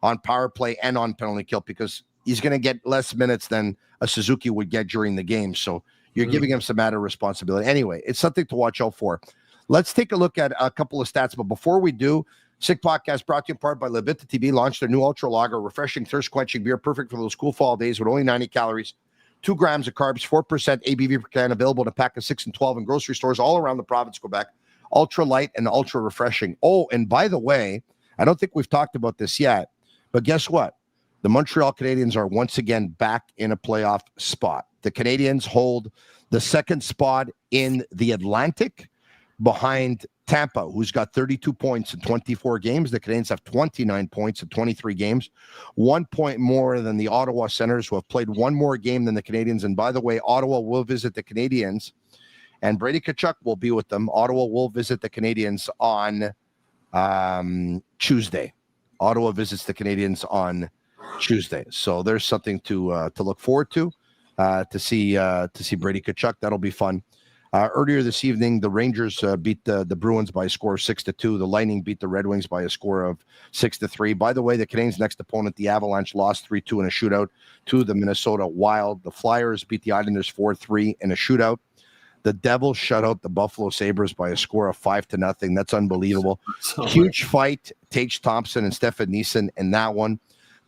on power play and on penalty kill because he's going to get less minutes than a Suzuki would get during the game. So you're giving him some added responsibility. Anyway, it's something to watch out for. Let's take a look at a couple of stats. But before we do, Sick Podcast brought to you in part by Bittt Tibi, launched their new Ultra Lager, refreshing, thirst-quenching beer, perfect for those cool fall days with only 90 calories, 2 grams of carbs, 4% ABV per can, available in a pack of 6 and 12 in grocery stores all around the province of Quebec. Ultra light and ultra refreshing. Oh, and by the way, I don't think we've talked about this yet, but guess what? The Montreal Canadiens are once again back in a playoff spot. The Canadiens hold the second spot in the Atlantic behind Tampa, who's got 32 points in 24 games. The Canadiens have 29 points in 23 games, 1 point more than the Ottawa Senators, who have played one more game than the Canadiens. And by the way, Ottawa will visit the Canadiens, and Brady Tkachuk will be with them. Ottawa will visit the Canadiens on Tuesday. Ottawa visits the Canadiens on Tuesday, so there's something to look forward to see Brady Tkachuk. That'll be fun. Earlier this evening, the Rangers beat the Bruins by a score of 6-2. The Lightning beat the Red Wings by a score of 6-3. By the way, the Canadiens' next opponent, the Avalanche, lost 3-2 in a shootout to the Minnesota Wild. The Flyers beat the Islanders 4-3 in a shootout. The Devils shut out the Buffalo Sabres by a score of 5-0. That's unbelievable. Huge fight, Tage Thompson and Stefan Neeson in that one.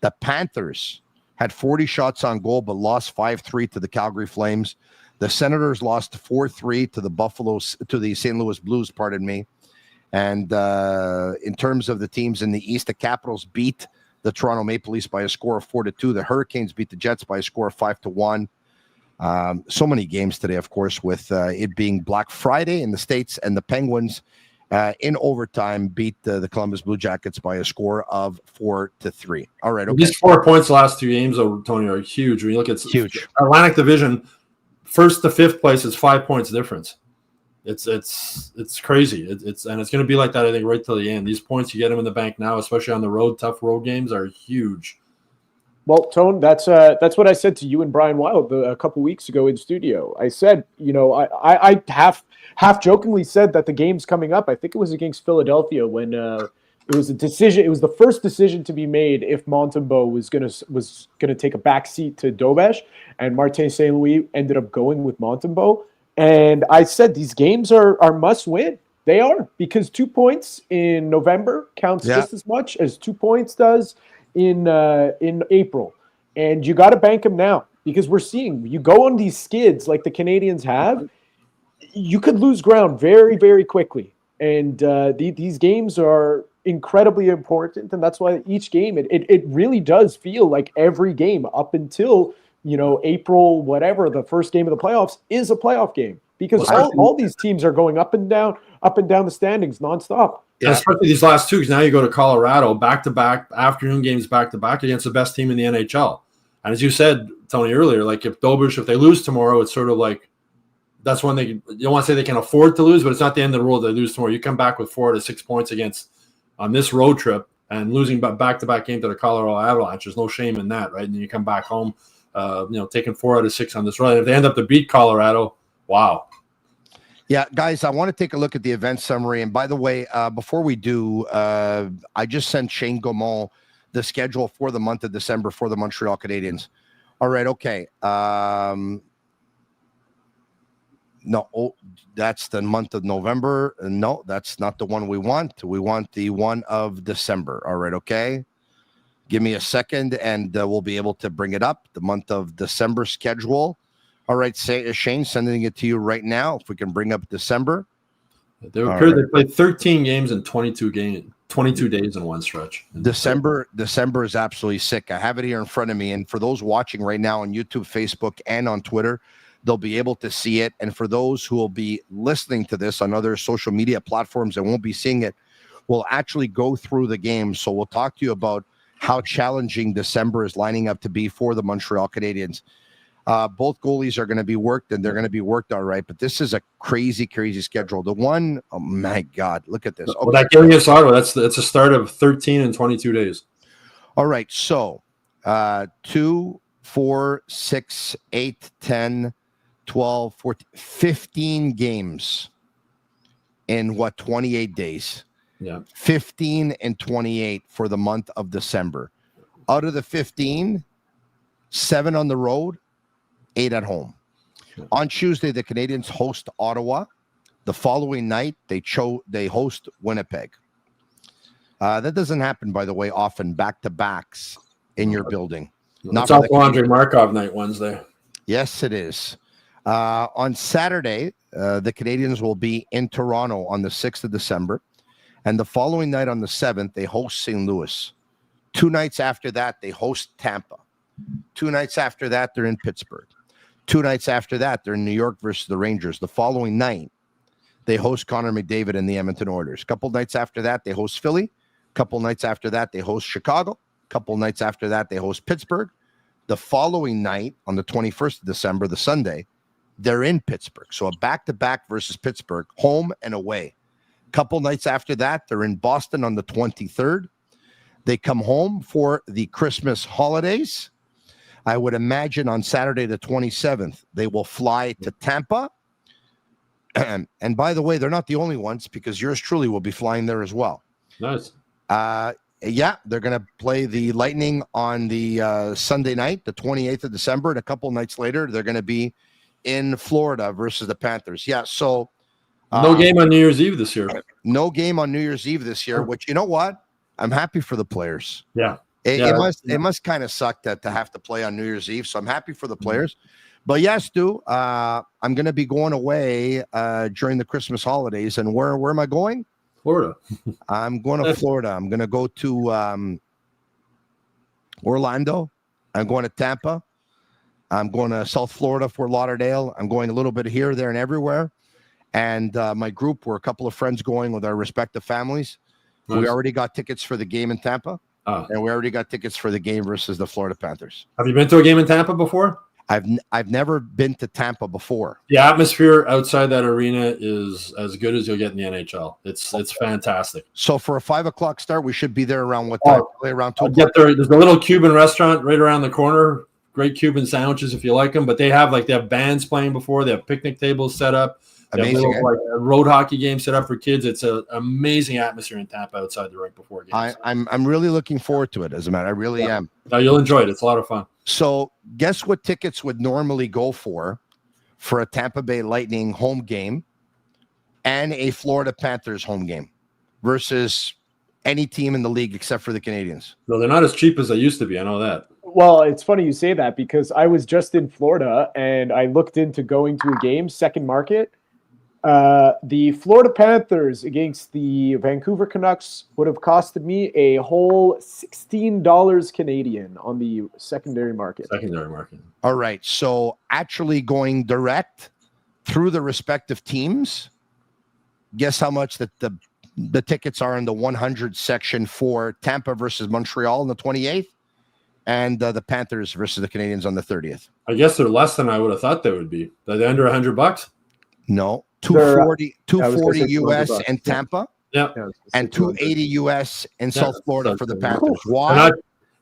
The Panthers had 40 shots on goal, but lost 5-3 to the Calgary Flames. The Senators lost 4-3 to the St. Louis Blues, pardon me. And in terms of the teams in the East, the Capitals beat the Toronto Maple Leafs by a score of 4-2. The Hurricanes beat the Jets by a score of 5-1. So many games today, of course, with it being Black Friday in the States, and the Penguins in overtime beat the Columbus Blue Jackets by a score of 4-3. All right. Okay. These 4 points the last 2 games, Tony, are huge. When you look at huge Atlantic Division, first to fifth place is 5 points difference. It's crazy. It's going to be like that, I think, right till the end. These points, you get them in the bank now, especially on the road. Tough road games are huge. Well, Tone, that's what I said to you and Brian Wild a couple weeks ago in studio. I said, I half jokingly said that the game's coming up. I think it was against Philadelphia when it was a decision. It was the first decision to be made if Montembeault was gonna take a back seat to Dobesh, and Martin St. Louis ended up going with Montembeault. And I said these games are must win. They are, because 2 points in November counts just as much as 2 points does in April. And you got to bank them now, because we're seeing, you go on these skids like the Canadiens have, you could lose ground very, very quickly. And these games are incredibly important, and that's why each game, it really does feel like every game up until April, whatever, the first game of the playoffs is a playoff game, because all these teams are going up and down the standings nonstop. Yeah, especially these last 2, because now you go to Colorado, back-to-back afternoon games, back-to-back against the best team in the NHL. And as you said, Tony, earlier, like if they lose tomorrow, it's sort of like that's when you don't want to say they can afford to lose, but it's not the end of the world they lose tomorrow. You come back with 4 to 6 points on this road trip, and losing back-to-back game to the Colorado Avalanche. There's no shame in that, right? And then you come back home taking 4 out of 6 on this run. If they end up to beat Colorado, wow. Yeah, guys, I want to take a look at the event summary. And by the way, before we do, I just sent Shane Gaumont the schedule for the month of December for the Montreal Canadiens. All right, okay. That's the month of November. No, that's not the one we want. We want the one of December. All right, okay. Give me a second, and we'll be able to bring it up. The month of December schedule. All right, Shane, sending it to you right now. If we can bring up December. They played 13 games in 22 days in one stretch. December is absolutely sick. I have it here in front of me. And for those watching right now on YouTube, Facebook, and on Twitter, they'll be able to see it. And for those who will be listening to this on other social media platforms and won't be seeing it, we'll actually go through the games. So we'll talk to you about how challenging December is lining up to be for the Montreal Canadiens. Both goalies are going to be worked, and they're going to be worked all right. But this is a crazy, crazy schedule. The one, oh my God, look at this. Well, that game against Ottawa, that's a start of 13 and 22 days. All right, so 2, 4, 6, 8, 10, 12, 14, 15 games in 28 days? Yeah. 15 and 28 for the month of December. Out of the 15, 7 on the road, 8 at home. On Tuesday, the Canadiens host Ottawa. The following night, they host Winnipeg. That doesn't happen, by the way, often back-to-backs in your building. It's also Andre Markov night Wednesday. Yes, it is. On Saturday, the Canadiens will be in Toronto on the 6th of December. And the following night on the 7th, they host St. Louis. 2 nights after that, they host Tampa. 2 nights after that, they're in Pittsburgh. 2 nights after that, they're in New York versus the Rangers. The following night, they host Connor McDavid and the Edmonton Oilers. A couple nights after that, they host Philly. A couple nights after that, they host Chicago. A couple nights after that, they host Pittsburgh. The following night, on the 21st of December, the Sunday, they're in Pittsburgh. So a back-to-back versus Pittsburgh, home and away. A couple nights after that, they're in Boston on the 23rd. They come home for the Christmas holidays. I would imagine on Saturday the 27th, they will fly to Tampa. And by the way, they're not the only ones, because yours truly will be flying there as well. Nice. Yeah, they're going to play the Lightning on the Sunday night, the 28th of December. And a couple nights later, they're going to be in Florida versus the Panthers. Yeah, so. No game on New Year's Eve this year. No game on New Year's Eve this year, which, you know what? I'm happy for the players. Yeah. It must kind of suck to have to play on New Year's Eve. So I'm happy for the players. But yes, Stu, I'm going to be going away during the Christmas holidays. And where am I going? Florida. I'm going to Florida. I'm going to go to Orlando. I'm going to Tampa. I'm going to South Florida, Fort Lauderdale. I'm going a little bit here, there, and everywhere. And my group, we're a couple of friends going with our respective families. Nice. We already got tickets for the game in Tampa. And we already got tickets for the game versus the Florida Panthers. Have you been to a game in Tampa before? I've never been to Tampa before. The atmosphere outside that arena is as good as you'll get in the NHL. It's fantastic. So for a 5 o'clock start, we should be there around what time? Around 2 o'clock. There's a little Cuban restaurant right around the corner. Great Cuban sandwiches if you like them. But they have bands playing before. They have picnic tables set up. Amazing. A road hockey game set up for kids. It's an amazing atmosphere in Tampa outside the right before games. I'm really looking forward to it. As a matter, I really am. No, you'll enjoy it. It's a lot of fun. So, guess what tickets would normally go for a Tampa Bay Lightning home game and a Florida Panthers home game versus any team in the league except for the Canadiens? No, they're not as cheap as they used to be. I know that. Well, it's funny you say that, because I was just in Florida and I looked into going to a game, second market. The Florida Panthers against the Vancouver Canucks would have costed me a whole $16 Canadian on the secondary market. All right. So actually going direct through the respective teams, guess how much that the tickets are in the 100 section for Tampa versus Montreal on the 28th and the Panthers versus the Canadiens on the 30th? I guess they're less than I would have thought they would be. Are they under $100? No. 240 US in Tampa. Yeah. And 280 US in South Florida for the Panthers. Why?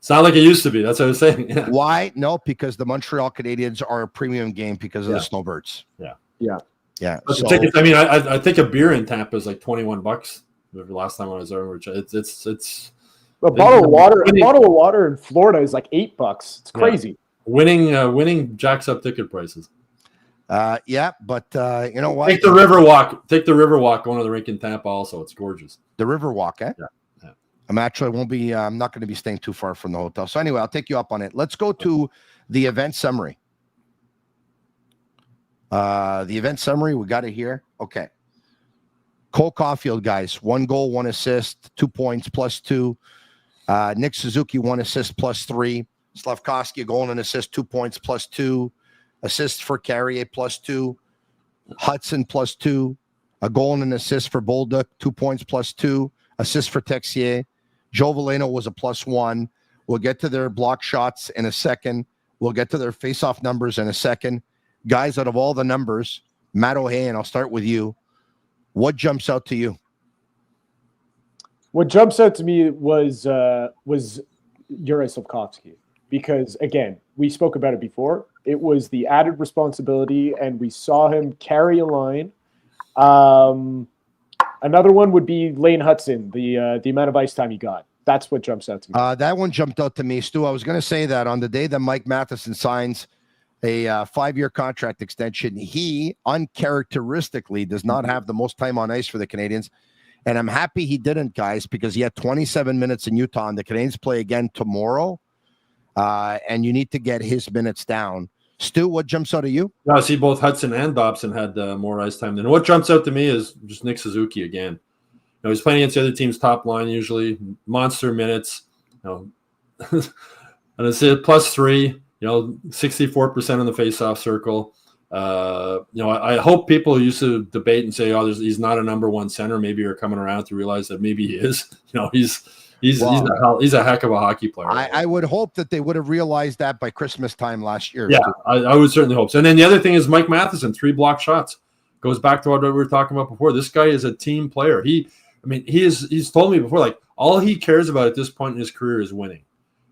It's not like it used to be. That's what I was saying. Yeah. Why? No, because the Montreal Canadiens are a premium game because of the Snowbirds. Yeah. So, But the tickets, I mean, I think a beer in Tampa is like $21. The last time I was there, which it's a bottle of water in Florida is like $8. It's crazy. Winning jacks up ticket prices. but you know what? Take the Riverwalk going to the rink in Tampa. Also, it's gorgeous. The Riverwalk, eh? Yeah. I'm not going to be staying too far from the hotel. So anyway, I'll take you up on it. Let's go to the event summary. The event summary, we got it here. Okay. Cole Caufield, guys, 1 goal, 1 assist, 2 points, +2. Nick Suzuki, 1 assist, +3. Slafkovsky, a goal and an assist, 2 points, +2. Assists for Carrier, +2. Hudson, +2. A goal and an assist for Bolduc, 2 points, +2. Assist for Texier. Joe Veleno was a +1. We'll get to their block shots in a second. We'll get to their face-off numbers in a second. Guys, out of all the numbers, Matt Ohayon, I'll start with you. What jumps out to you? What jumps out to me was Juraj Slafkovsky, because again, we spoke about it before. It was the added responsibility, and we saw him carry a line. Another one would be Lane Hudson, the amount of ice time he got. That's what jumps out to me. That one jumped out to me, Stu. I was going to say that on the day that Mike Matheson signs a 5-year contract extension, he uncharacteristically does not have the most time on ice for the Canadiens. And I'm happy he didn't, guys, because he had 27 minutes in Utah, and the Canadiens play again tomorrow. And you need to get his minutes down. Stu, what jumps out at you? No, I see both Hudson and Dobson had more ice time. And what jumps out to me is just Nick Suzuki again. You know, he's playing against the other team's top line usually, monster minutes. You know, and it's a +3. You know, 64% in the face-off circle. You know, I hope people used to debate and say, "Oh, he's not a number one center." Maybe you're coming around to realize that maybe he is. You know, he's a heck of a hockey player. I would hope that they would have realized that by Christmas time last year. Yeah, I would certainly hope so. And then the other thing is Mike Matheson, 3 block shots. Goes back to what we were talking about before. This guy is a team player. He's told me before, like, all he cares about at this point in his career is winning.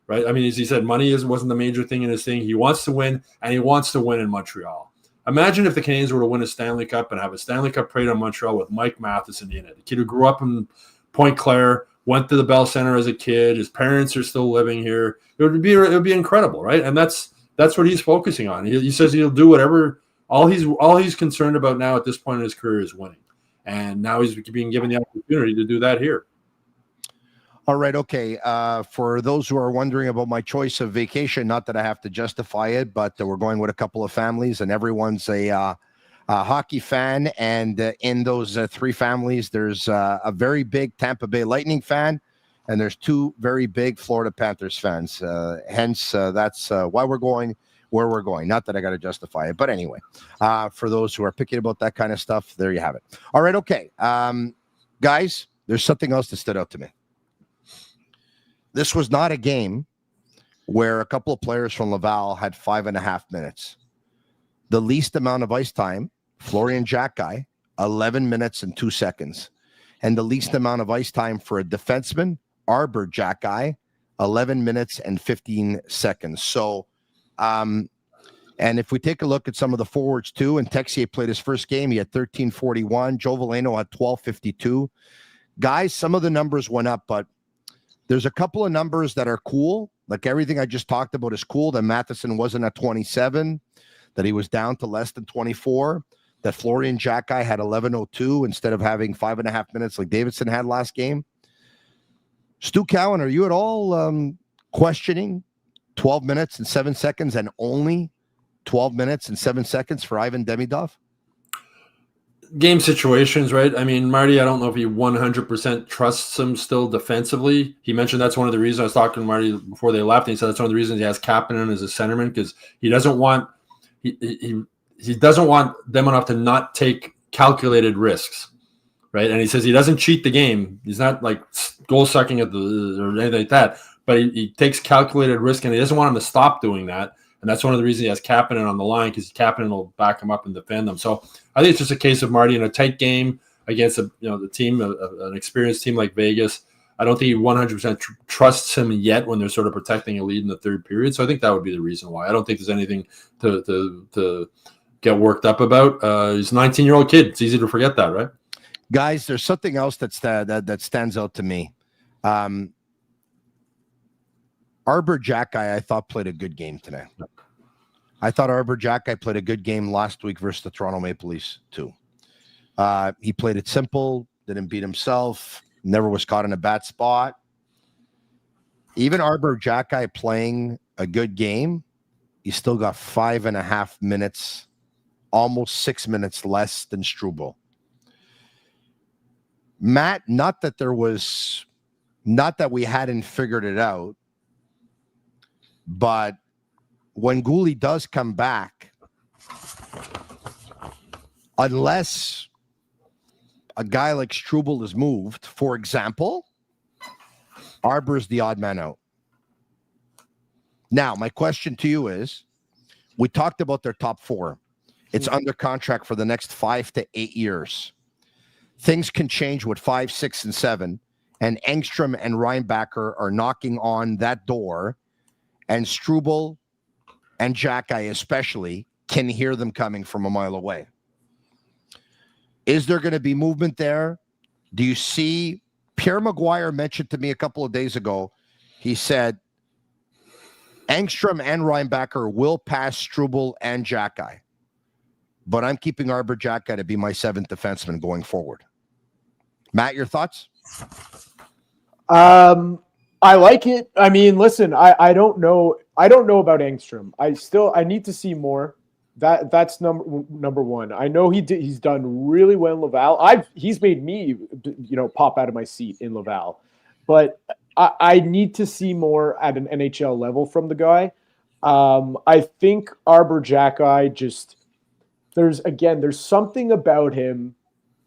Right? I mean, as he said, money wasn't the major thing in his thing. He wants to win, and he wants to win in Montreal. Imagine if the Canadiens were to win a Stanley Cup and have a Stanley Cup parade on Montreal with Mike Matheson in it. A kid who grew up in Pointe Claire, went to the Bell Center as a kid. His parents are still living here. It would be incredible, right? And that's what he's focusing on. He says he'll do whatever. All he's concerned about now at this point in his career is winning, and now he's being given the opportunity to do that here. All right, okay. For those who are wondering about my choice of vacation, not that I have to justify it, but we're going with a couple of families, and everyone's a hockey fan. And in those 3 families, there's a very big Tampa Bay Lightning fan, and there's 2 very big Florida Panthers fans. Hence, that's why we're going where we're going. Not that I got to justify it, but anyway, for those who are picky about that kind of stuff, there you have it. All right, okay. Guys, there's something else that stood out to me. This was not a game where a couple of players from Laval had 5.5 minutes. The least amount of ice time, Florian Xhekaj, 11 minutes and 2 seconds. And the least amount of ice time for a defenseman, Arber Xhekaj, 11 minutes and 15 seconds. So, and if we take a look at some of the forwards too, and Texier played his first game, he had 13:41. Joe Veleno had 12:52. Guys, some of the numbers went up, but there's a couple of numbers that are cool. Like everything I just talked about is cool. That Matheson wasn't at 27, that he was down to less than 24, that Florian Xhekaj had 11:02 instead of having 5.5 minutes like Davidson had last game. Stu Cowan, are you at all questioning 12 minutes and 7 seconds and only 12 minutes and 7 seconds for Ivan Demidov? Game situations, right? I mean, Marty, I don't know if he 100% trusts him still defensively. He mentioned that's one of the reasons. I was talking to Marty before they left, and he said that's one of the reasons he has Kapanen as a centerman, because he doesn't want he doesn't want them enough to not take calculated risks, right? And he says he doesn't cheat the game. He's not like goal sucking at the or anything like that, but he takes calculated risk, and he doesn't want him to stop doing that. And that's one of the reasons he has Kapanen on the line, because Kapanen will back him up and defend them. So I think it's just a case of Marty in a tight game against the team, an experienced team like Vegas. I don't think he 100% trusts him yet when they're sort of protecting a lead in the third period. So I think that would be the reason why. I don't think there's anything to get worked up about. He's a 19-year-old kid. It's easy to forget that, right? Guys, there's something else that stands out to me. Arbor Jackai, I thought, played a good game today. I thought Arbor Jackai played a good game last week versus the Toronto Maple Leafs, too. He played it simple, didn't beat himself, never was caught in a bad spot. Even Arbor Jackai playing a good game, he still got 5.5 minutes, almost 6 minutes less than Struble. Matt, not that we hadn't figured it out, but when Goalie does come back, unless a guy like Struble is moved, for example, Arbor's the odd man out. Now, my question to you is, we talked about their top four. It's under contract for the next 5 to 8 years. Things can change with 5, 6, and 7, and Engstrom and Reinbacher are knocking on that door, and Struble and Jackai especially can hear them coming from a mile away. Is there going to be movement there? Do you see? Pierre Maguire mentioned to me a couple of days ago, he said Engstrom and Reinbacher will pass Struble and Jackai, but I'm keeping Arbor Jackai to be my 7th defenseman going forward. Matt, your thoughts? I like it. I mean, listen, I don't know about Engstrom. I need to see more. That's number one. I know he's done really well in Laval. He's made me, pop out of my seat in Laval. But I need to see more at an NHL level from the guy. I think Arbor Jackai there's something about him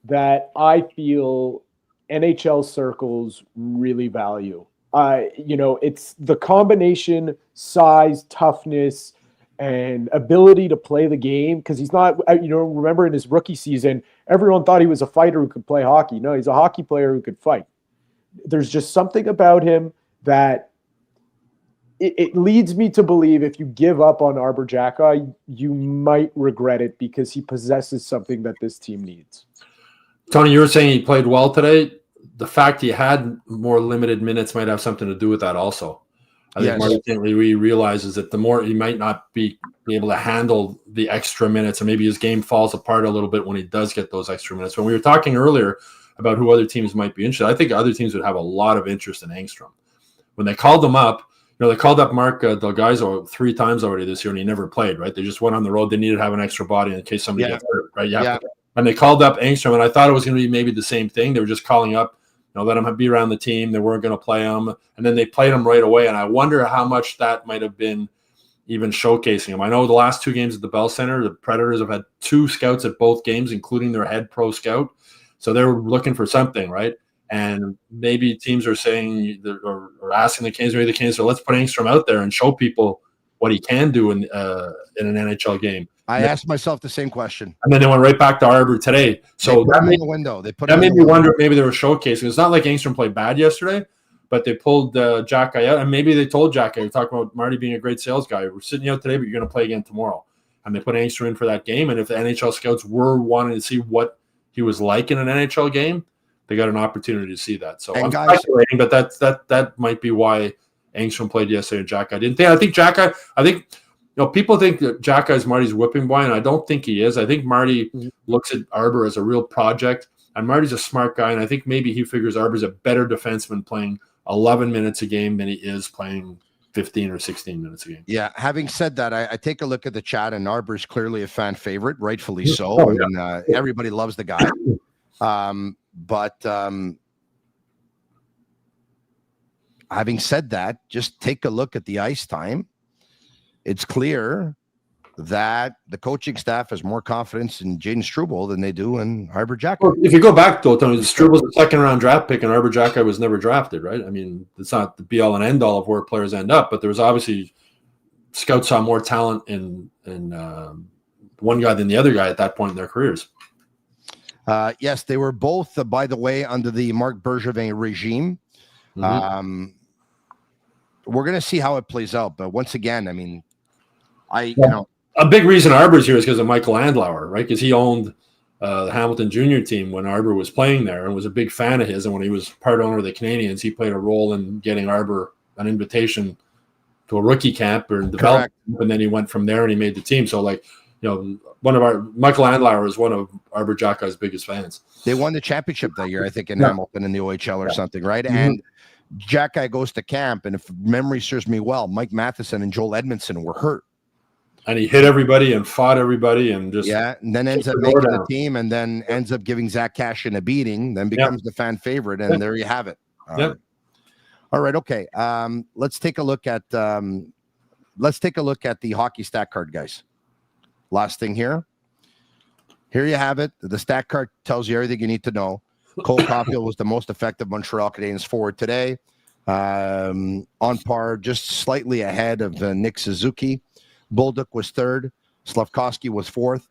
that I feel NHL circles really value. It's the combination, size, toughness, and ability to play the game. Because he's not, remember in his rookie season, everyone thought he was a fighter who could play hockey. No, he's a hockey player who could fight. There's just something about him that it leads me to believe if you give up on Arbor Jackai, you might regret it because he possesses something that this team needs. Tony, you were saying he played well today. The fact he had more limited minutes might have something to do with that also. I think Marty St. Louis realizes that the more he might not be able to handle the extra minutes, and maybe his game falls apart a little bit when he does get those extra minutes. When we were talking earlier about who other teams might be interested, I think other teams would have a lot of interest in Engstrom. When they called him up, they called up Mark Delgaizo 3 times already this year, and he never played, right? They just went on the road. They needed to have an extra body in case somebody gets hurt, right? And they called up Engstrom, and I thought it was going to be maybe the same thing. They were just calling up, let him be around the team. They weren't going to play him. And then they played him right away. And I wonder how much that might have been even showcasing him. I know the last 2 games at the Bell Center, the Predators have had 2 scouts at both games, including their head pro scout. So they were looking for something, right? And maybe teams are saying or asking the Canes, maybe the Canes, so let's put Engstrom out there and show people what he can do in an NHL game. I asked myself the same question. And then they went right back to Arbor today. So that made the window. That made me wonder if maybe they were showcasing. It's not like Engstrom played bad yesterday, but they pulled Jackai out. And maybe they told Jackai, we're talking about Marty being a great sales guy. We're sitting out today, but you're going to play again tomorrow. And they put Engstrom in for that game. And if the NHL scouts were wanting to see what he was like in an NHL game, they got an opportunity to see that. So I'm speculating, but that might be why Engstrom played yesterday and Jackai didn't. I think Jackai, people think that Jackai is Marty's whipping boy, and I don't think he is. I think Marty looks at Arbor as a real project, and Marty's a smart guy, and I think maybe he figures Arbor's a better defenseman playing 11 minutes a game than he is playing 15 or 16 minutes a game. Yeah, having said that, I take a look at the chat, and Arbor's clearly a fan favorite, rightfully so. Everybody loves the guy. But having said that, just take a look at the ice time. It's clear that the coaching staff has more confidence in Jaden Struble than they do in Arbor Jackai. Well, if you go back, though, Tony, Struble's a second-round draft pick, and Arbor Jackai was never drafted, right? I mean, it's not the be-all and end-all of where players end up, but there was obviously scouts saw more talent in one guy than the other guy at that point in their careers. Yes, they were both, by the way, under the Marc Bergevin regime. We're going to see how it plays out. But once again, I mean, a big reason Arbor's here is because of Michael Andlauer, right? Because he owned the Hamilton Junior team when Arbor was playing there and was a big fan of his. And when he was part owner of the Canadiens, he played a role in getting Arbor an invitation to a rookie camp or development. And then he went from there and he made the team. So, like, Michael Andlauer is one of Arbor Jackey's biggest fans. They won the championship that year, I think, in Hamilton in the OHL or something, right? And Jackey goes to camp, and if memory serves me well, Mike Matheson and Joel Edmondson were hurt. And he hit everybody and fought everybody and just and then ends up making the team, and then ends up giving Zach Cashin a beating, then becomes the fan favorite, and there you have it. All right, okay. Let's take a look at the hockey stat card, guys. Last thing here. Here you have it. The stat card tells you everything you need to know. Cole Caufield was the most effective Montreal Canadiens forward today. On par, just slightly ahead of Nick Suzuki. Bolduc was third. Slafkovsky was fourth.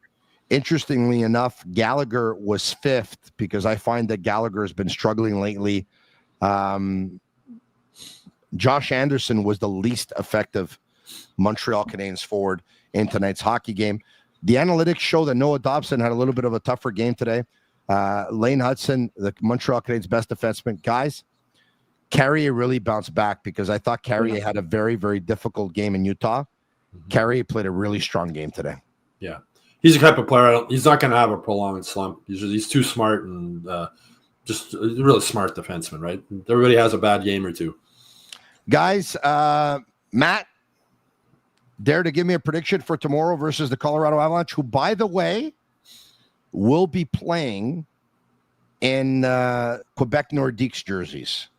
Interestingly enough, Gallagher was fifth because I find that Gallagher has been struggling lately. Josh Anderson was the least effective Montreal Canadiens forward in tonight's hockey game. The analytics show that Noah Dobson had a little bit of a tougher game today. Lane Hudson, the Montreal Canadiens' best defenseman. Guys, Carrier really bounced back because I thought Carrier had a very, very difficult game in Utah. Carrier played a really strong game today. Yeah. He's the type of player, he's not going to have a prolonged slump. He's too smart and just a really smart defenseman, right? Everybody has a bad game or two. Guys, Matt, dare to give me a prediction for tomorrow versus the Colorado Avalanche, who, by the way, will be playing in Quebec Nordiques jerseys.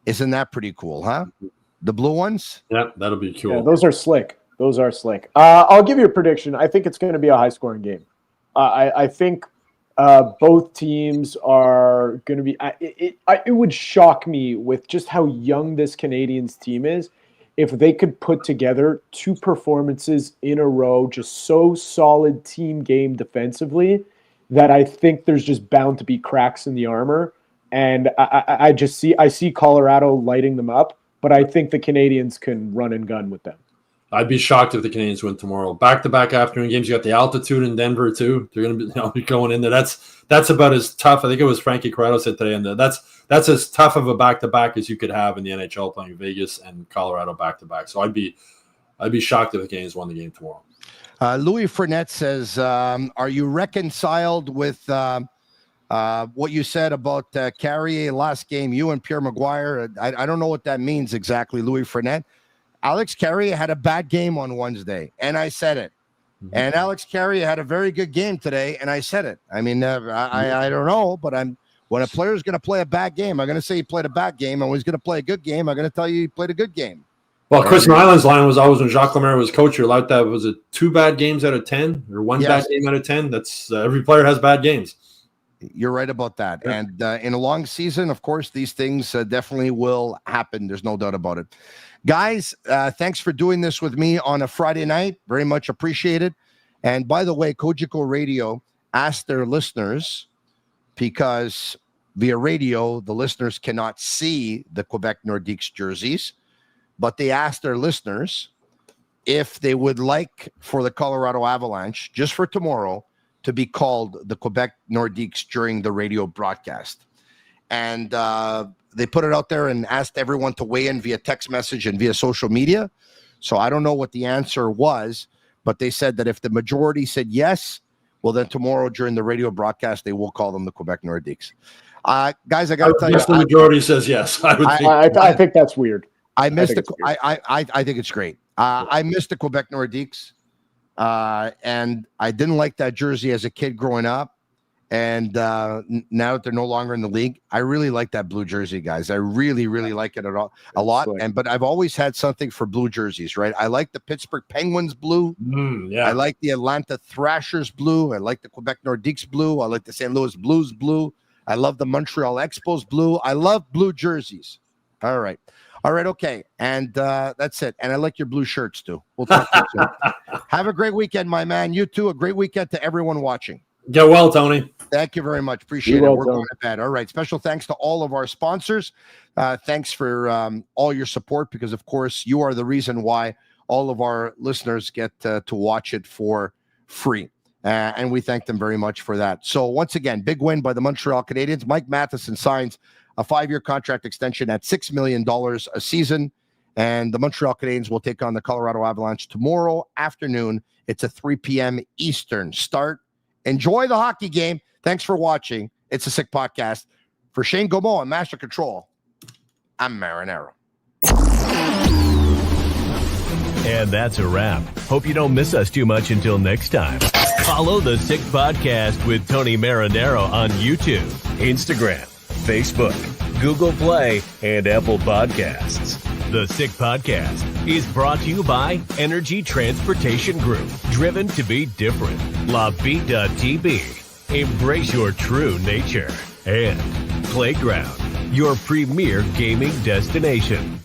Isn't that pretty cool, huh? The blue ones? Yeah, that'll be cool. Yeah, those are slick. I'll give you a prediction. I think it's going to be a high-scoring game. I think both teams are going to be it would shock me with just how young this Canadiens team is if they could put together two performances in a row, just so solid team game defensively, that I think there's just bound to be cracks in the armor. And I see Colorado lighting them up, but I think the Canadiens can run and gun with them. I'd be shocked if the Canadiens win tomorrow. Back-to-back afternoon games. You got the altitude in Denver too. They're going to be going in there. That's about as tough. I think it was Frankie Corrado said today, and that's as tough of a back-to-back as you could have in the NHL, playing Vegas and Colorado back-to-back. So I'd be shocked if the Canadiens won the game tomorrow. Louis Fournette says, "Are you reconciled with what you said about Carrier last game? You and Pierre Maguire. I don't know what that means exactly, Louis Fournette." Alex Carrier had a bad game on Wednesday, and I said it. And Alex Carrier had a very good game today, and I said it. I mean, I don't know, but when a player is going to play a bad game, I'm going to say he played a bad game. And when he's going to play a good game, I'm going to tell you he played a good game. Well, Chris Nyland's line was always when Jacques Lemaire was coach, you're allowed to have, was it 2 bad games out of 10 or one bad game out of 10? That's every player has bad games. You're right about that. Yeah. And in a long season, of course, these things definitely will happen. There's no doubt about it. Guys, thanks for doing this with me on a Friday night. Very much appreciated. And by the way, Kojiko Radio asked their listeners, because via radio, the listeners cannot see the Quebec Nordiques jerseys, but they asked their listeners if they would like for the Colorado Avalanche, just for tomorrow, to be called the Quebec Nordiques during the radio broadcast. And they put it out there and asked everyone to weigh in via text message and via social media. So I don't know what the answer was, but they said that if the majority said yes, well, then tomorrow during the radio broadcast, they will call them the Quebec Nordiques. Guys, I got to tell you, the majority says yes. I think that's weird. I think it's great. I missed the Quebec Nordiques, and I didn't like that jersey as a kid growing up. And now that they're no longer in the league, I really like that blue jersey, guys. I really, really like it a lot. But I've always had something for blue jerseys, right? I like the Pittsburgh Penguins blue. I like the Atlanta Thrashers blue. I like the Quebec Nordiques blue. I like the St. Louis Blues blue. I love the Montreal Expos blue. I love blue jerseys. All right. Okay. And that's it. And I like your blue shirts too. We'll talk to you soon. Have a great weekend, my man. You too. A great weekend to everyone watching. Get well, Tony. Thank you very much. Appreciate it. well, We're Tony. going to bed. All right. Special thanks to all of our sponsors. Thanks for all your support because, of course, you are the reason why all of our listeners get to watch it for free. And we thank them very much for that. So, once again, big win by the Montreal Canadiens. Mike Matheson signs a 5-year contract extension at $6 million a season. And the Montreal Canadiens will take on the Colorado Avalanche tomorrow afternoon. It's a 3 p.m. Eastern start. Enjoy the hockey game. Thanks for watching. It's a Sick Podcast. For Shane Gaumont and Master Control, I'm Marinaro. And that's a wrap. Hope you don't miss us too much until next time. Follow the Sick Podcast with Tony Marinaro on YouTube, Instagram, Facebook, Google Play, and Apple Podcasts. The Sick Podcast is brought to you by Energy Transportation Group, driven to be different. Bittt. Embrace your true nature. And Playground, your premier gaming destination.